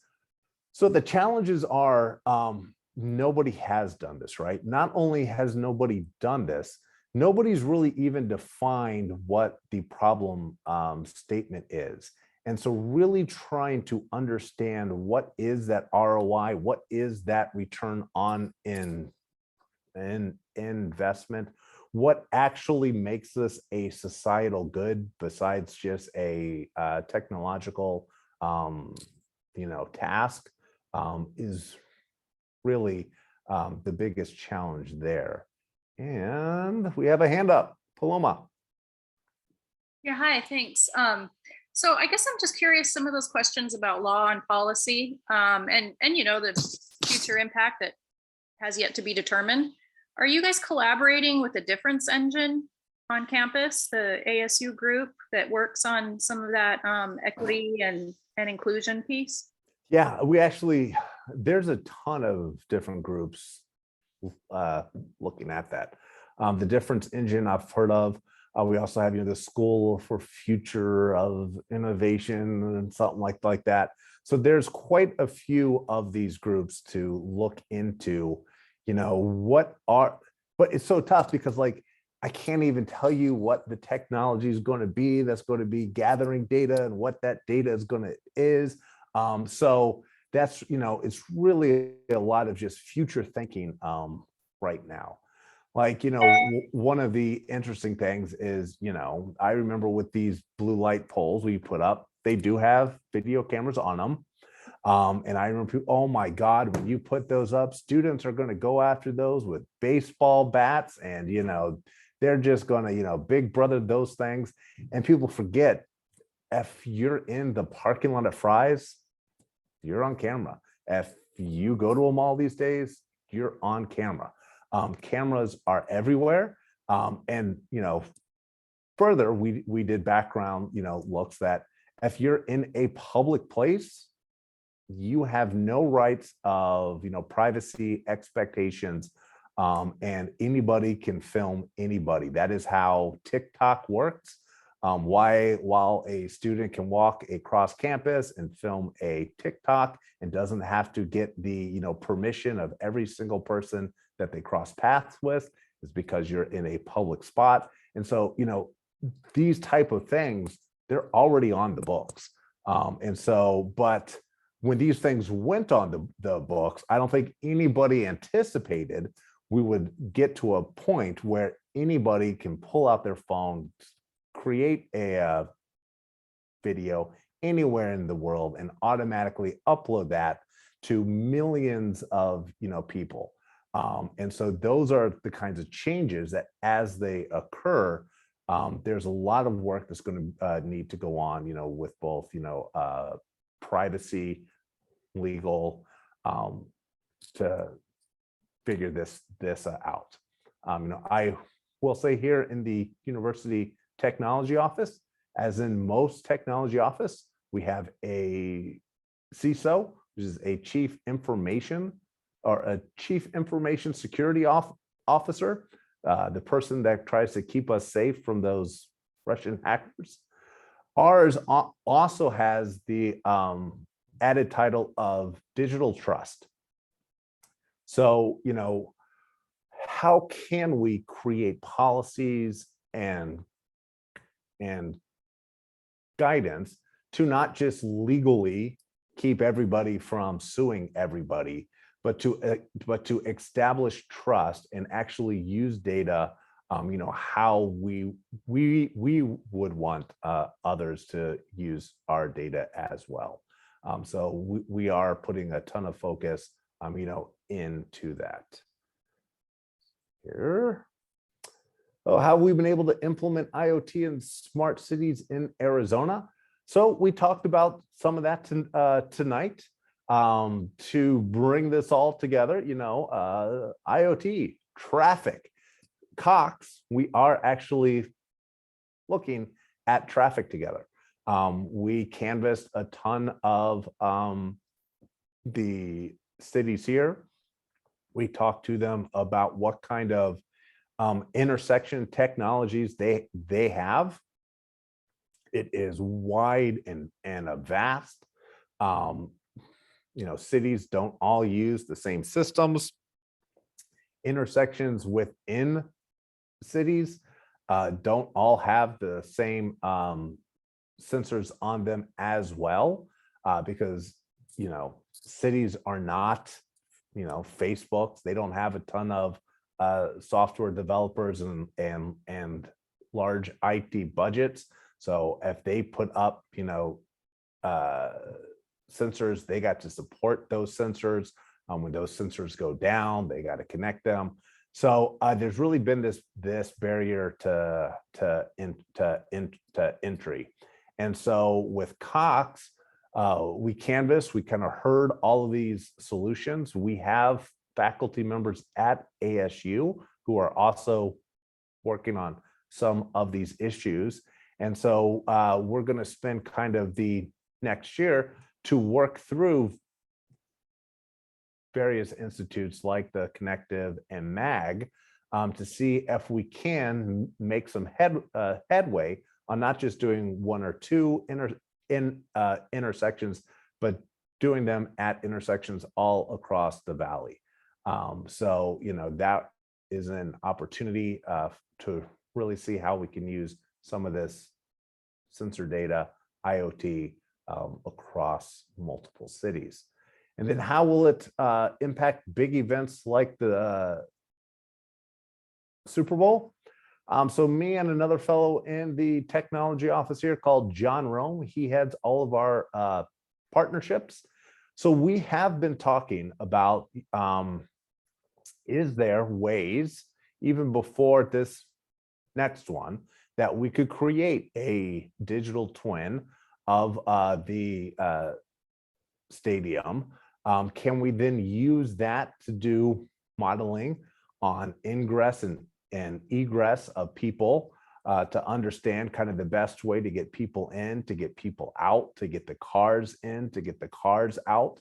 So the challenges are nobody has done this, right? Not only has nobody done this, nobody's really even defined what the problem statement is. And so really trying to understand what is that ROI, what is that return on investment, what actually makes this a societal good besides just a technological task, is really the biggest challenge there. And we have a hand up, Paloma. Yeah, hi, thanks. So I guess I'm just curious, some of those questions about law and policy, and the future impact that has yet to be determined. Are you guys collaborating with the Difference Engine on campus, the ASU group that works on some of that equity and inclusion piece? Yeah, there's a ton of different groups looking at that. The Difference Engine I've heard of. We also have, the School for Future of Innovation and something like that. So there's quite a few of these groups to look into, but it's so tough because I can't even tell you what the technology is going to be that's going to be gathering data and what that data is. So that's, it's really a lot of just future thinking right now. One of the interesting things is, I remember with these blue light poles we put up, they do have video cameras on them. And I remember, oh my God, when you put those up, students are going to go after those with baseball bats and, they're just going to, big brother those things. And people forget, if you're in the parking lot at Fry's, you're on camera. If you go to a mall these days, you're on camera. Cameras are everywhere. And, further, we did background, looks that if you're in a public place, you have no rights of, privacy expectations, and anybody can film anybody. That is how TikTok works. While a student can walk across campus and film a TikTok and doesn't have to get the permission of every single person that they cross paths with, is because you're in a public spot. And so these type of things, they're already on the books. But when these things went on the books, I don't think anybody anticipated we would get to a point where anybody can pull out their phone, create a video anywhere in the world, and automatically upload that to millions of people. And so those are the kinds of changes that, as they occur, there's a lot of work that's going to need to go on, with both, privacy, legal, to figure this out. I will say here in the university technology office, as in most technology office, we have a CISO, which is a chief information security officer, the person that tries to keep us safe from those Russian hackers. Ours also has the added title of digital trust. So, how can we create policies and guidance to not just legally keep everybody from suing everybody, but to establish trust and actually use data, how we would want others to use our data as well. So we are putting a ton of focus, into that. Here. Oh, how have we been able to implement IoT in smart cities in Arizona? So we talked about some of that tonight. To bring this all together, IoT, traffic, Cox, we are actually looking at traffic together. We canvassed a ton of the cities here. We talked to them about what kind of intersection technologies they have. It is wide and a vast. Cities don't all use the same systems. Intersections within cities don't all have the same sensors on them as well, because cities are not Facebooks. They don't have a ton of software developers and large IT budgets. So if they put up sensors, they got to support those sensors. When those sensors go down, they got to connect them. So there's really been this barrier to entry. And so with Cox, we canvassed, we kind of heard all of these solutions. We have faculty members at ASU who are also working on some of these issues. And so we're going to spend kind of the next year to work through various institutes like the Connective and MAG to see if we can make some headway on not just doing one or two intersections, but doing them at intersections all across the valley. So, that is an opportunity to really see how we can use some of this sensor data, IoT, across multiple cities. And then how will it impact big events like the Super Bowl? So me and another fellow in the technology office here called John Rome, he heads all of our partnerships. So we have been talking about, is there ways, even before this next one, that we could create a digital twin of the stadium? Can we then use that to do modeling on ingress and egress of people, to understand kind of the best way to get people in, to get people out, to get the cars in, to get the cars out,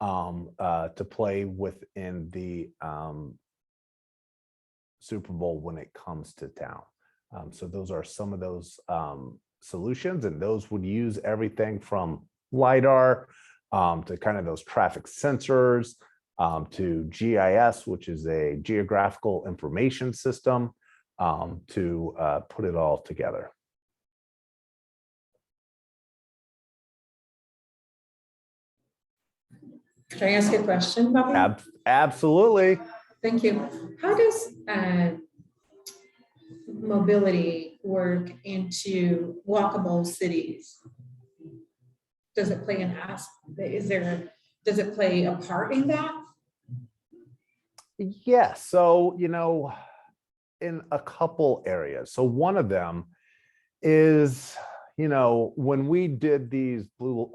to play within the Super Bowl when it comes to town. So those are some of those solutions, and those would use everything from LiDAR to kind of those traffic sensors to GIS, which is a geographical information system, to put it all together. Can I ask a question, Bobby? Absolutely. Thank you. How does mobility work into walkable cities? Does it play an does it play a part in that? Yeah, so, in a couple areas. So one of them is, when we did these blue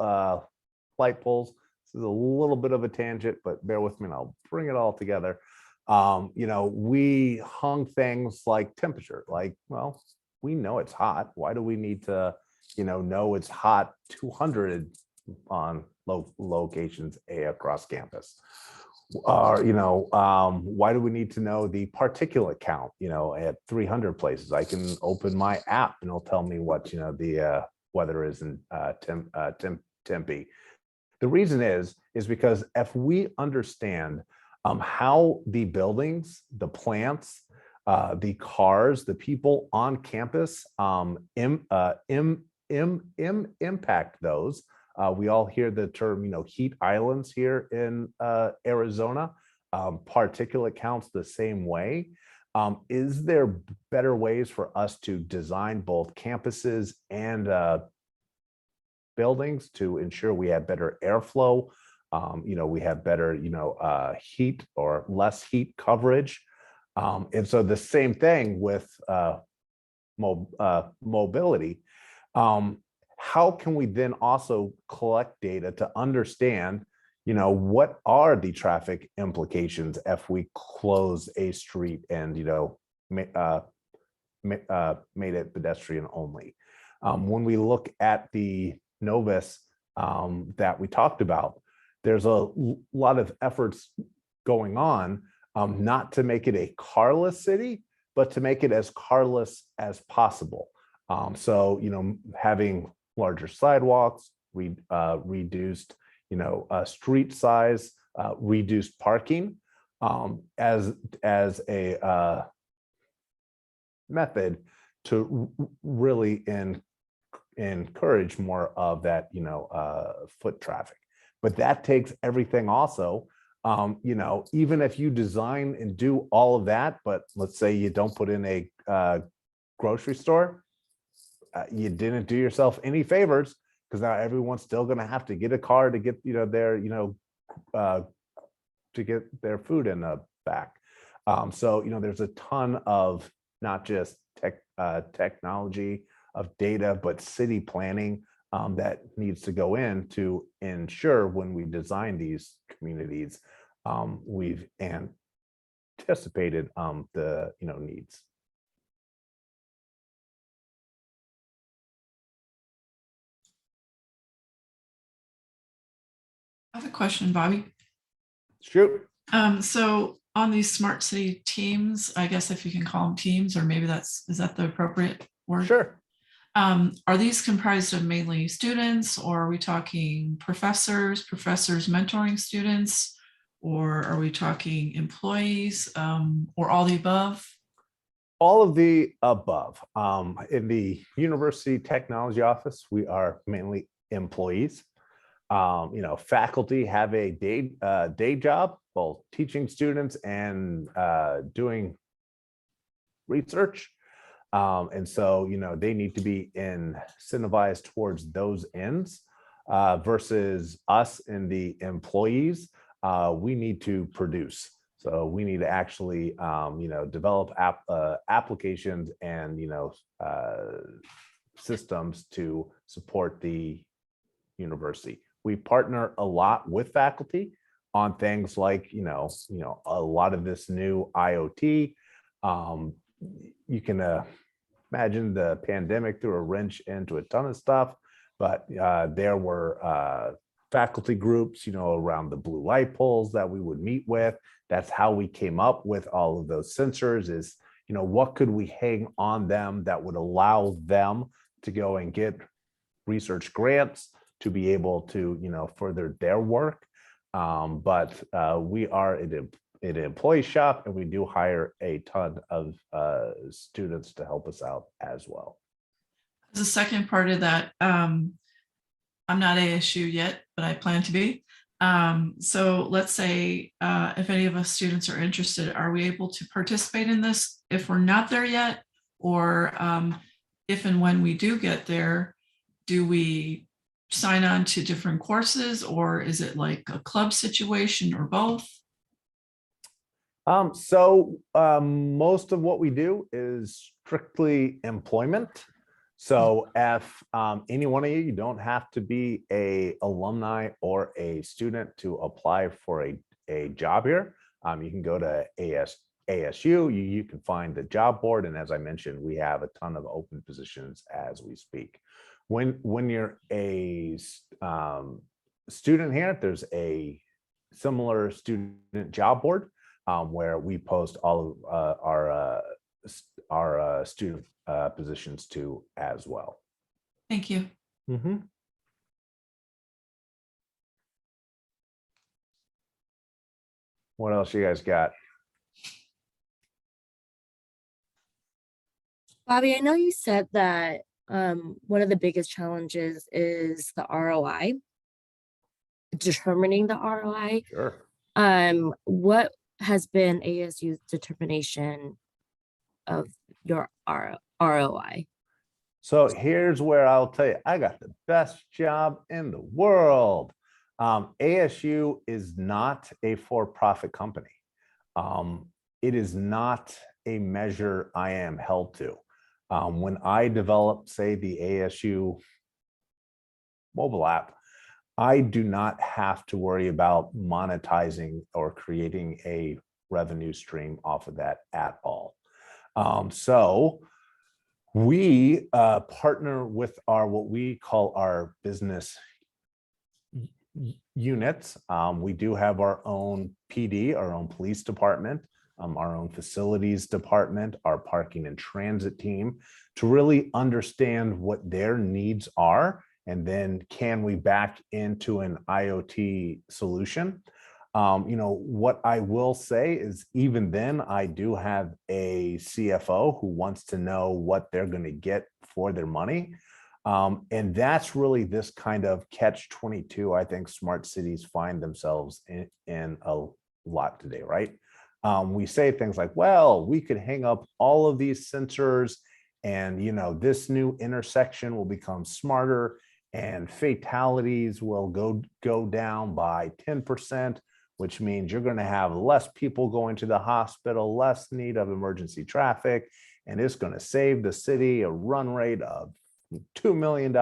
light poles, this is a little bit of a tangent, but bear with me and I'll bring it all together. We hung things like temperature, like, well, we know it's hot. Why do we need to, know it's hot 200 on locations across campus? Or, why do we need to know the particulate count, at 300 places? I can open my app and it'll tell me what, the weather is in Tempe. The reason is because if we understand how the buildings, the plants, the cars, the people on campus impact those. We all hear the term, heat islands here in Arizona. Particulate counts the same way. Is there better ways for us to design both campuses and buildings to ensure we have better airflow? We have better, heat or less heat coverage. And so the same thing with mobility. How can we then also collect data to understand, what are the traffic implications if we close a street and, made it pedestrian only? When we look at the Novus that we talked about, there's a lot of efforts going on, not to make it a carless city, but to make it as carless as possible. So, having larger sidewalks, reduced, street size, reduced parking, as a method to really encourage more of that, foot traffic. But that takes everything also. Even if you design and do all of that, but let's say you don't put in a grocery store, you didn't do yourself any favors, because now everyone's still going to have to get a car to get to get their food in the back. So there's a ton of not just technology of data, but city planning that needs to go in to ensure when we design these communities, we've anticipated the needs. I have a question, Bobby. Shoot. So on these smart city teams, I guess if you can call them teams, or maybe is that the appropriate word? Sure. Are these comprised of mainly students, or are we talking professors mentoring students, or are we talking employees, or all the above? All of the above. In the university technology office, we are mainly employees. Faculty have a day job, both teaching students and doing research. And so, they need to be incentivized towards those ends, versus us and the employees. We need to produce. So we need to actually, develop applications and, systems to support the university. We partner a lot with faculty on things like, a lot of this new IoT. You can imagine the pandemic threw a wrench into a ton of stuff, but there were faculty groups, around the blue light poles that we would meet with. That's how we came up with all of those sensors, is, what could we hang on them that would allow them to go and get research grants to be able to, further their work. But we are an employee shop, and we do hire a ton of students to help us out as well. The second part of that, I'm not ASU yet, but I plan to be. So let's say if any of us students are interested, are we able to participate in this if we're not there yet? Or if and when we do get there, do we sign on to different courses, or is it like a club situation, or both? Most of what we do is strictly employment. So if any one of you don't have to be a alumni or a student to apply for a job here. You can go to ASU, you can find the job board. And as I mentioned, we have a ton of open positions as we speak. When you're a student here, there's a similar student job board where we post all of our student positions too as well. Thank you. What else you guys got? Bobby, I know you said that one of the biggest challenges is the ROI, determining the ROI. Sure. What has been ASU's determination of your ROI? So here's where I'll tell you, I got the best job in the world. ASU is not a for-profit company. It is not a measure I am held to. When I develop, say, the ASU mobile app, I do not have to worry about monetizing or creating a revenue stream off of that at all. So we partner with what we call our business units. We do have our own PD, our own police department, our own facilities department, our parking and transit team, to really understand what their needs are. And then can we back into an IoT solution? What I will say is even then, I do have a CFO who wants to know what they're going to get for their money. And that's really this kind of catch-22 I think smart cities find themselves in a lot today, right? We say things like, well, we could hang up all of these sensors and, this new intersection will become smarter and fatalities will go down by 10%, which means you're going to have less people going to the hospital, less need of emergency traffic, and it's going to save the city a run rate of $2 million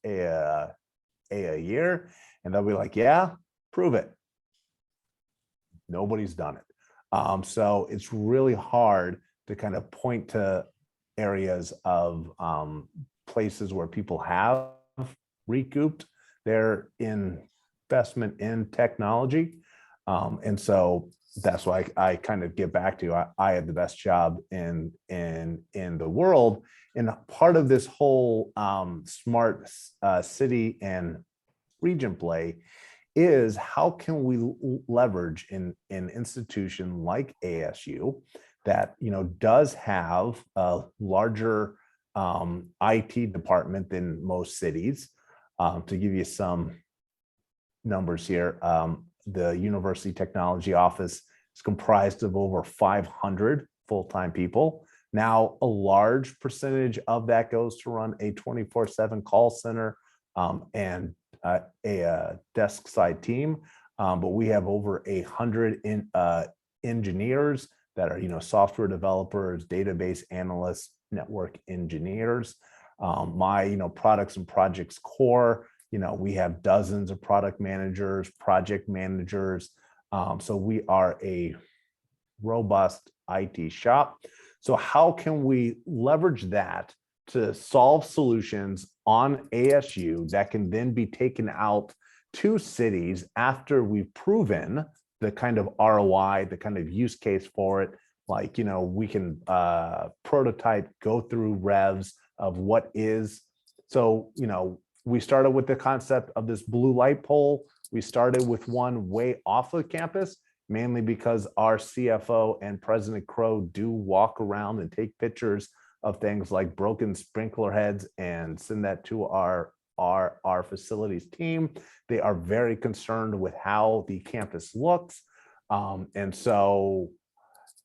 a year. And they'll be like, yeah, prove it. Nobody's done it. So it's really hard to kind of point to areas of places where people have recouped their investment in technology. And so that's why I kind of get back to, I had the best job in the world. And part of this whole smart city and region play is how can we leverage in an institution like ASU that does have a larger IT department than most cities. To give you some numbers here, the University Technology Office is comprised of over 500 full-time people. Now, a large percentage of that goes to run a 24/7 call center and a desk side team. But we have over 100 engineers that are, software developers, database analysts, network engineers. My, products and projects core, we have dozens of product managers, project managers. So we are a robust IT shop. So how can we leverage that to solve solutions on ASU that can then be taken out to cities after we've proven the kind of ROI, the kind of use case for it, Like, we can prototype, go through revs of what is. So, we started with the concept of this blue light pole. We started with one way off of campus, mainly because our CFO and President Crow do walk around and take pictures of things like broken sprinkler heads and send that to our facilities team. They are very concerned with how the campus looks. And so,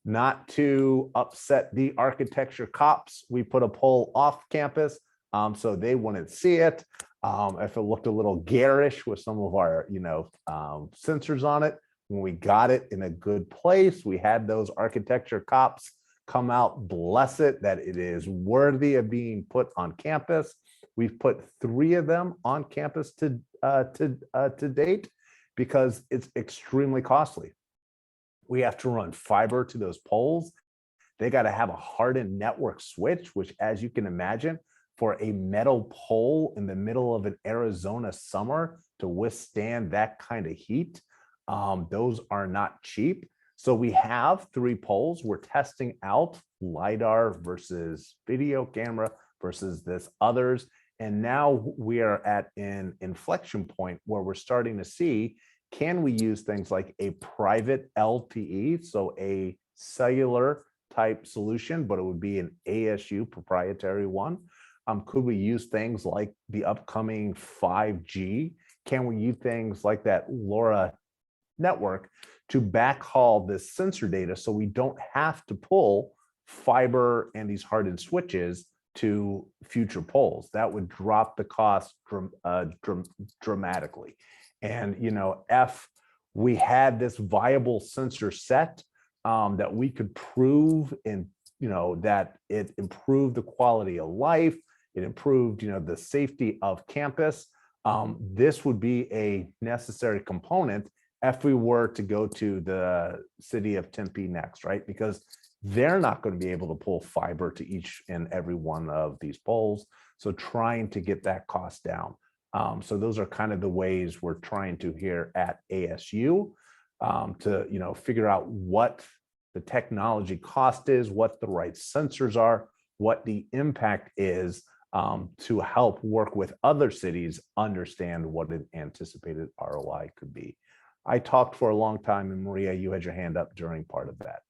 not to upset the architecture cops, we put a pole off campus so they wouldn't see it. If it looked a little garish with some of our, sensors on it, when we got it in a good place, we had those architecture cops come out, bless it, that it is worthy of being put on campus. We've put 3 of them on campus to date because it's extremely costly. We have to run fiber to those poles. They got to have a hardened network switch, which, as you can imagine, for a metal pole in the middle of an Arizona summer to withstand that kind of heat, those are not cheap. So we have 3 poles. We're testing out LiDAR versus video camera versus this others. And now we are at an inflection point where we're starting to see, can we use things like a private LTE, so a cellular type solution, but it would be an ASU proprietary one? Could we use things like the upcoming 5G? Can we use things like that LoRa network to backhaul this sensor data so we don't have to pull fiber and these hardened switches to future poles? That would drop the cost dramatically. And, if we had this viable sensor set that we could prove in, that it improved the quality of life, it improved, the safety of campus, this would be a necessary component if we were to go to the city of Tempe next, right? Because they're not going to be able to pull fiber to each and every one of these poles. So trying to get that cost down. So those are kind of the ways we're trying to here at ASU to, figure out what the technology cost is, what the right sensors are, what the impact is, to help work with other cities understand what an anticipated ROI could be. I talked for a long time, and Maria, you had your hand up during part of that.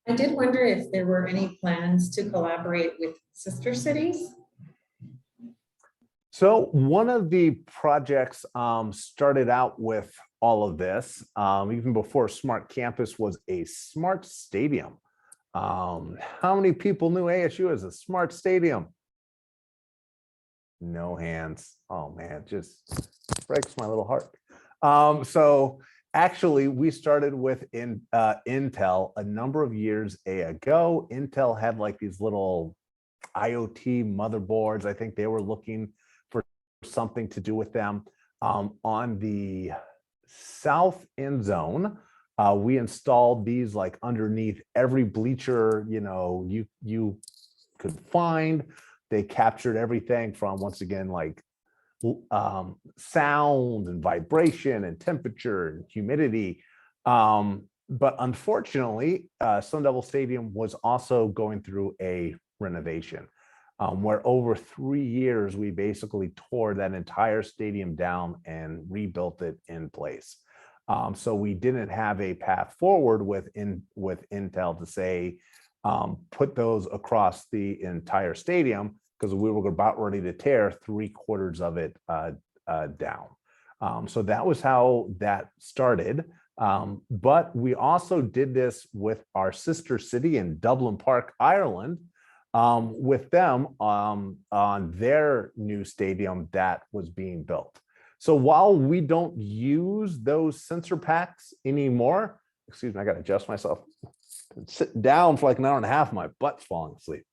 I did wonder if there were any plans to collaborate with sister cities. So one of the projects started out with all of this, even before Smart Campus was a smart stadium. How many people knew ASU as a smart stadium? No hands. Oh man, just breaks my little heart. So actually, we started with Intel a number of years ago. Intel had like these little IoT motherboards. I think they were looking for something to do with them. On the south end zone, we installed these like underneath every bleacher, you could find. They captured everything from, once again, like sound and vibration and temperature and humidity. But unfortunately, Sun Devil Stadium was also going through a renovation where over 3 years, we basically tore that entire stadium down and rebuilt it in place. So we didn't have a path forward with Intel to say, put those across the entire stadium, because we were about ready to tear 3/4 of it down. So that was how that started. But we also did this with our sister city in Dublin Park, Ireland, with them on their new stadium that was being built. So while we don't use those sensor packs anymore, excuse me, I got to adjust myself. Sit down for like an hour and a half, my butt's falling asleep.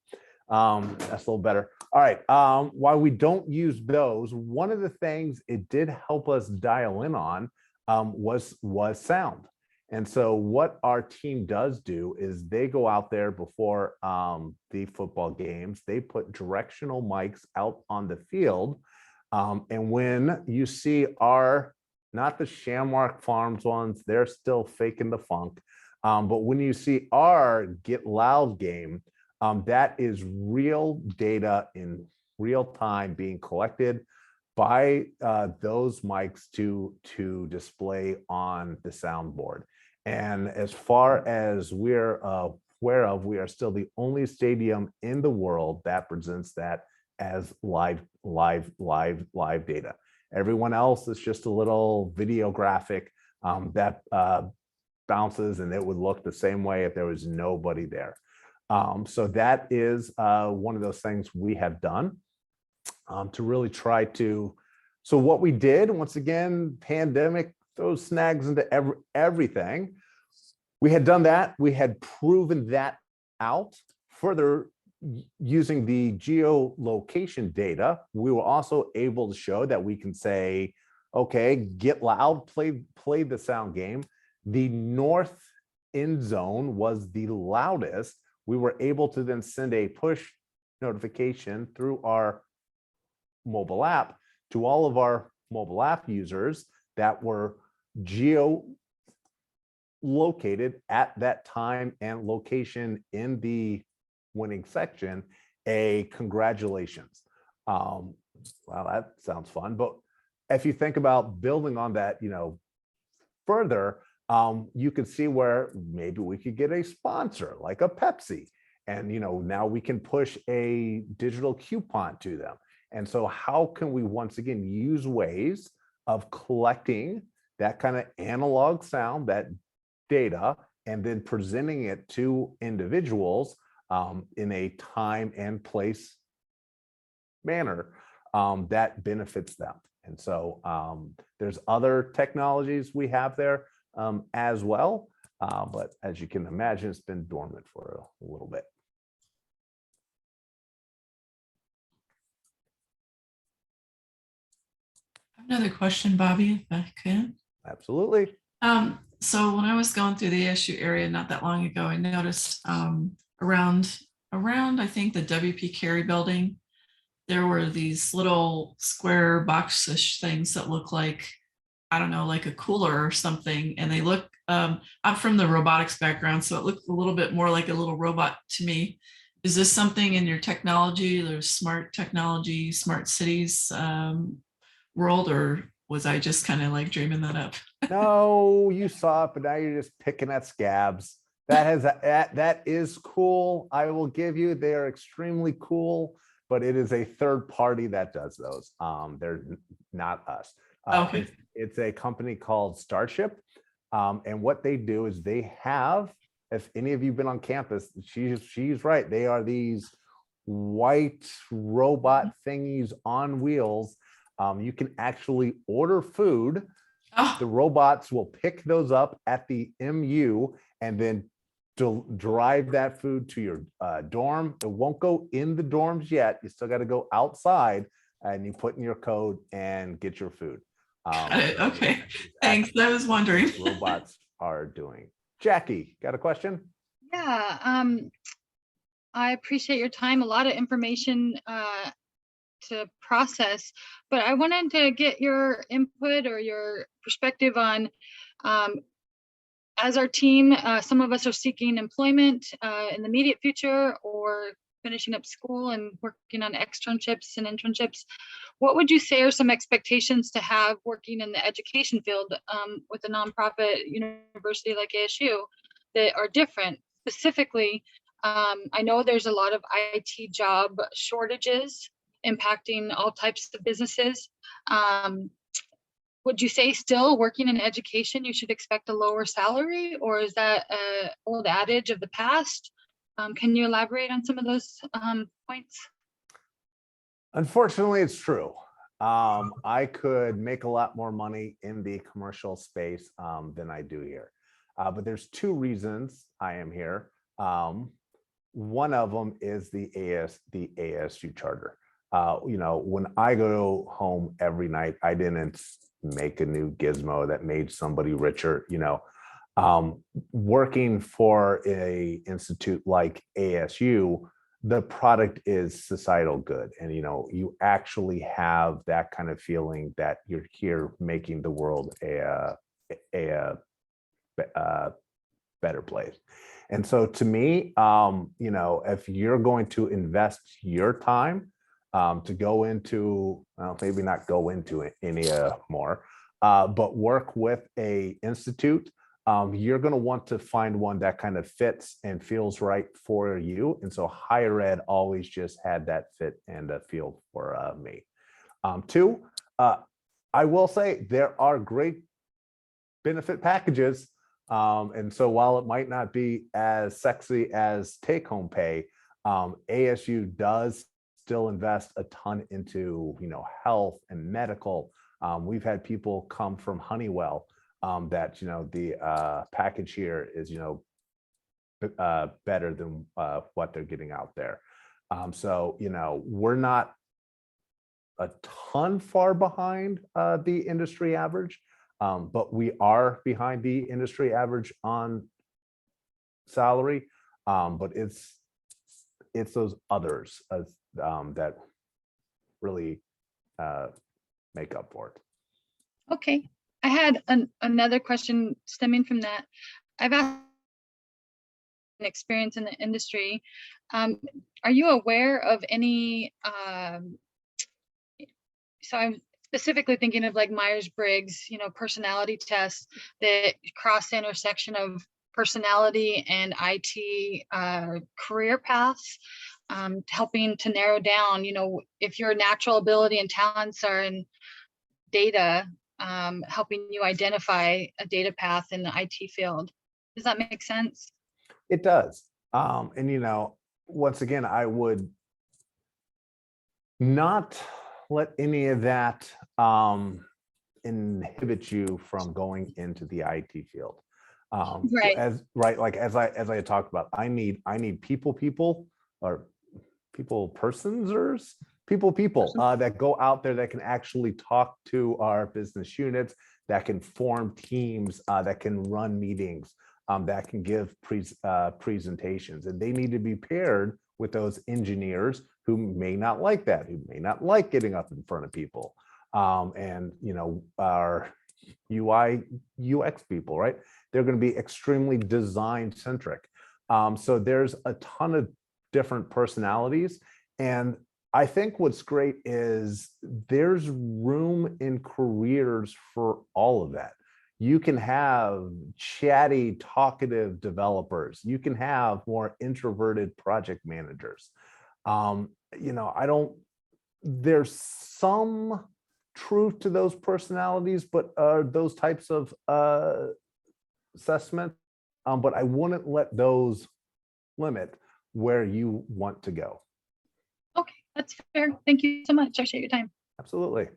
That's a little better. All right. While we don't use those, one of the things it did help us dial in on was sound. And so what our team does do is they go out there before the football games, they put directional mics out on the field. And when you see our not the Shamrock Farms ones. They're still faking the funk. But when you see our Get Loud game, that is real data in real time being collected by those mics to display on the soundboard. And as far as we're aware of, we are still the only stadium in the world that presents that as live data. Everyone else is just a little video graphic that bounces, and it would look the same way if there was nobody there. So that is one of those things we have done to really try to. So what we did, once again, pandemic throws snags into everything. We had done that. We had proven that out. Further, using the geolocation data, we were also able to show that we can say, okay, Get Loud, play the sound game. The north end zone was the loudest. We were able to then send a push notification through our mobile app to all of our mobile app users that were geo-located at that time and location in the winning section, a congratulations. Wow, that sounds fun. But if you think about building on that, further, you could see where maybe we could get a sponsor like a Pepsi. And, now we can push a digital coupon to them. And so how can we once again use ways of collecting that kind of analog sound, that data, and then presenting it to individuals in a time and place manner that benefits them. And so there's other technologies we have there as well. But as you can imagine, it's been dormant for a little bit. Another question, Bobby, if I could. Absolutely. So when I was going through the ASU area not that long ago, I noticed around I think the WP Carey building, there were these little square boxish things that look like, I don't know, like a cooler or something. And they look, I'm from the robotics background, so it looked a little bit more like a little robot to me. Is this something in your technology, there's smart technology, smart cities world, or was I just kind of like dreaming that up? No, you saw it, but now you're just picking at scabs. That is cool. I will give you, they are extremely cool, but it is a third party that does those. They're not us. Okay. It's a company called Starship. And what they do is they have, if any of you have been on campus, she's right. They are these white robot thingies on wheels. You can actually order food. Oh, The robots will pick those up at the MU and then drive that food to your dorm. It won't go in the dorms yet. You still got to go outside and you put in your code and get your food. got it. Okay. Thanks. I was wondering. Robots are doing. Jackie, got a question? Yeah, I appreciate your time. A lot of information to process, but I wanted to get your input or your perspective on, as our team, some of us are seeking employment in the immediate future or finishing up school and working on externships and internships. What would you say are some expectations to have working in the education field with a nonprofit university like ASU that are different? Specifically, I know there's a lot of IT job shortages impacting all types of businesses. Would you say still working in education, you should expect a lower salary, or is that an old adage of the past? Can you elaborate on some of those points? Unfortunately, it's true. I could make a lot more money in the commercial space than I do here. But there's two reasons I am here. One of them is the ASU charter. When I go home every night, I didn't make a new gizmo that made somebody richer. Working for a institute like ASU, the product is societal good. And, you actually have that kind of feeling that you're here making the world a better place. And so to me, if you're going to invest your time to go into, well, maybe not go into it any more, but work with a institute, you're going to want to find one that kind of fits and feels right for you. And so higher ed always just had that fit and feel for me. Two, I will say there are great benefit packages. And so while it might not be as sexy as take-home pay, ASU does still invest a ton into, health and medical. We've had people come from Honeywell that, the package here is, better than what they're getting out there. So, we're not a ton far behind the industry average, but we are behind the industry average on salary. But it's those others that really make up for it. Okay, I had another question stemming from that. I've asked an experience in the industry. Are you aware of any, so I'm specifically thinking of like Myers-Briggs, personality tests that cross the intersection of personality and IT career paths, helping to narrow down, if your natural ability and talents are in data, helping you identify a data path in the IT field. Does that make sense? It does. And, once again, I would not let any of that inhibit you from going into the IT field. Right. As I had talked about, I need people or people that go out there that can actually talk to our business units, that can form teams, that can run meetings, that can give presentations, and they need to be paired with those engineers who may not like that, who may not like getting up in front of people, and our UI UX people, right? They're going to be extremely design centric. So there's a ton of different personalities, and I think what's great is there's room in careers for all of that. You can have chatty, talkative developers. You can have more introverted project managers. There's some truth to those personalities, but those types of assessment, but I wouldn't let those limit where you want to go. Okay, that's fair. Thank you so much. I appreciate your time. Absolutely.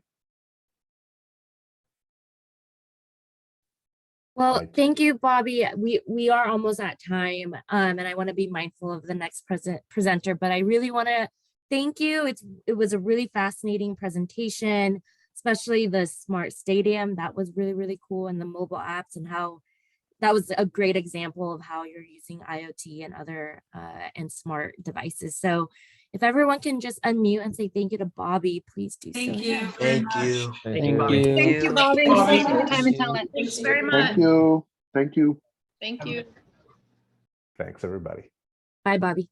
Well, Right. thank you, Bobby. We are almost at time, and I want to be mindful of the next presenter, but I really want to thank you. It was a really fascinating presentation, especially the smart stadium. That was really, really cool, and the mobile apps, and how that was a great example of how you're using IoT and other and smart devices. So if everyone can just unmute and say thank you to Bobby, please do so. Thank you. Thank you. Thank you, you. Bobby. Thank you, Bobby. Bobby. Appreciate your time and talent. Thanks very much. Thank you. Thank you. Thank you. Thanks, everybody. Bye, Bobby.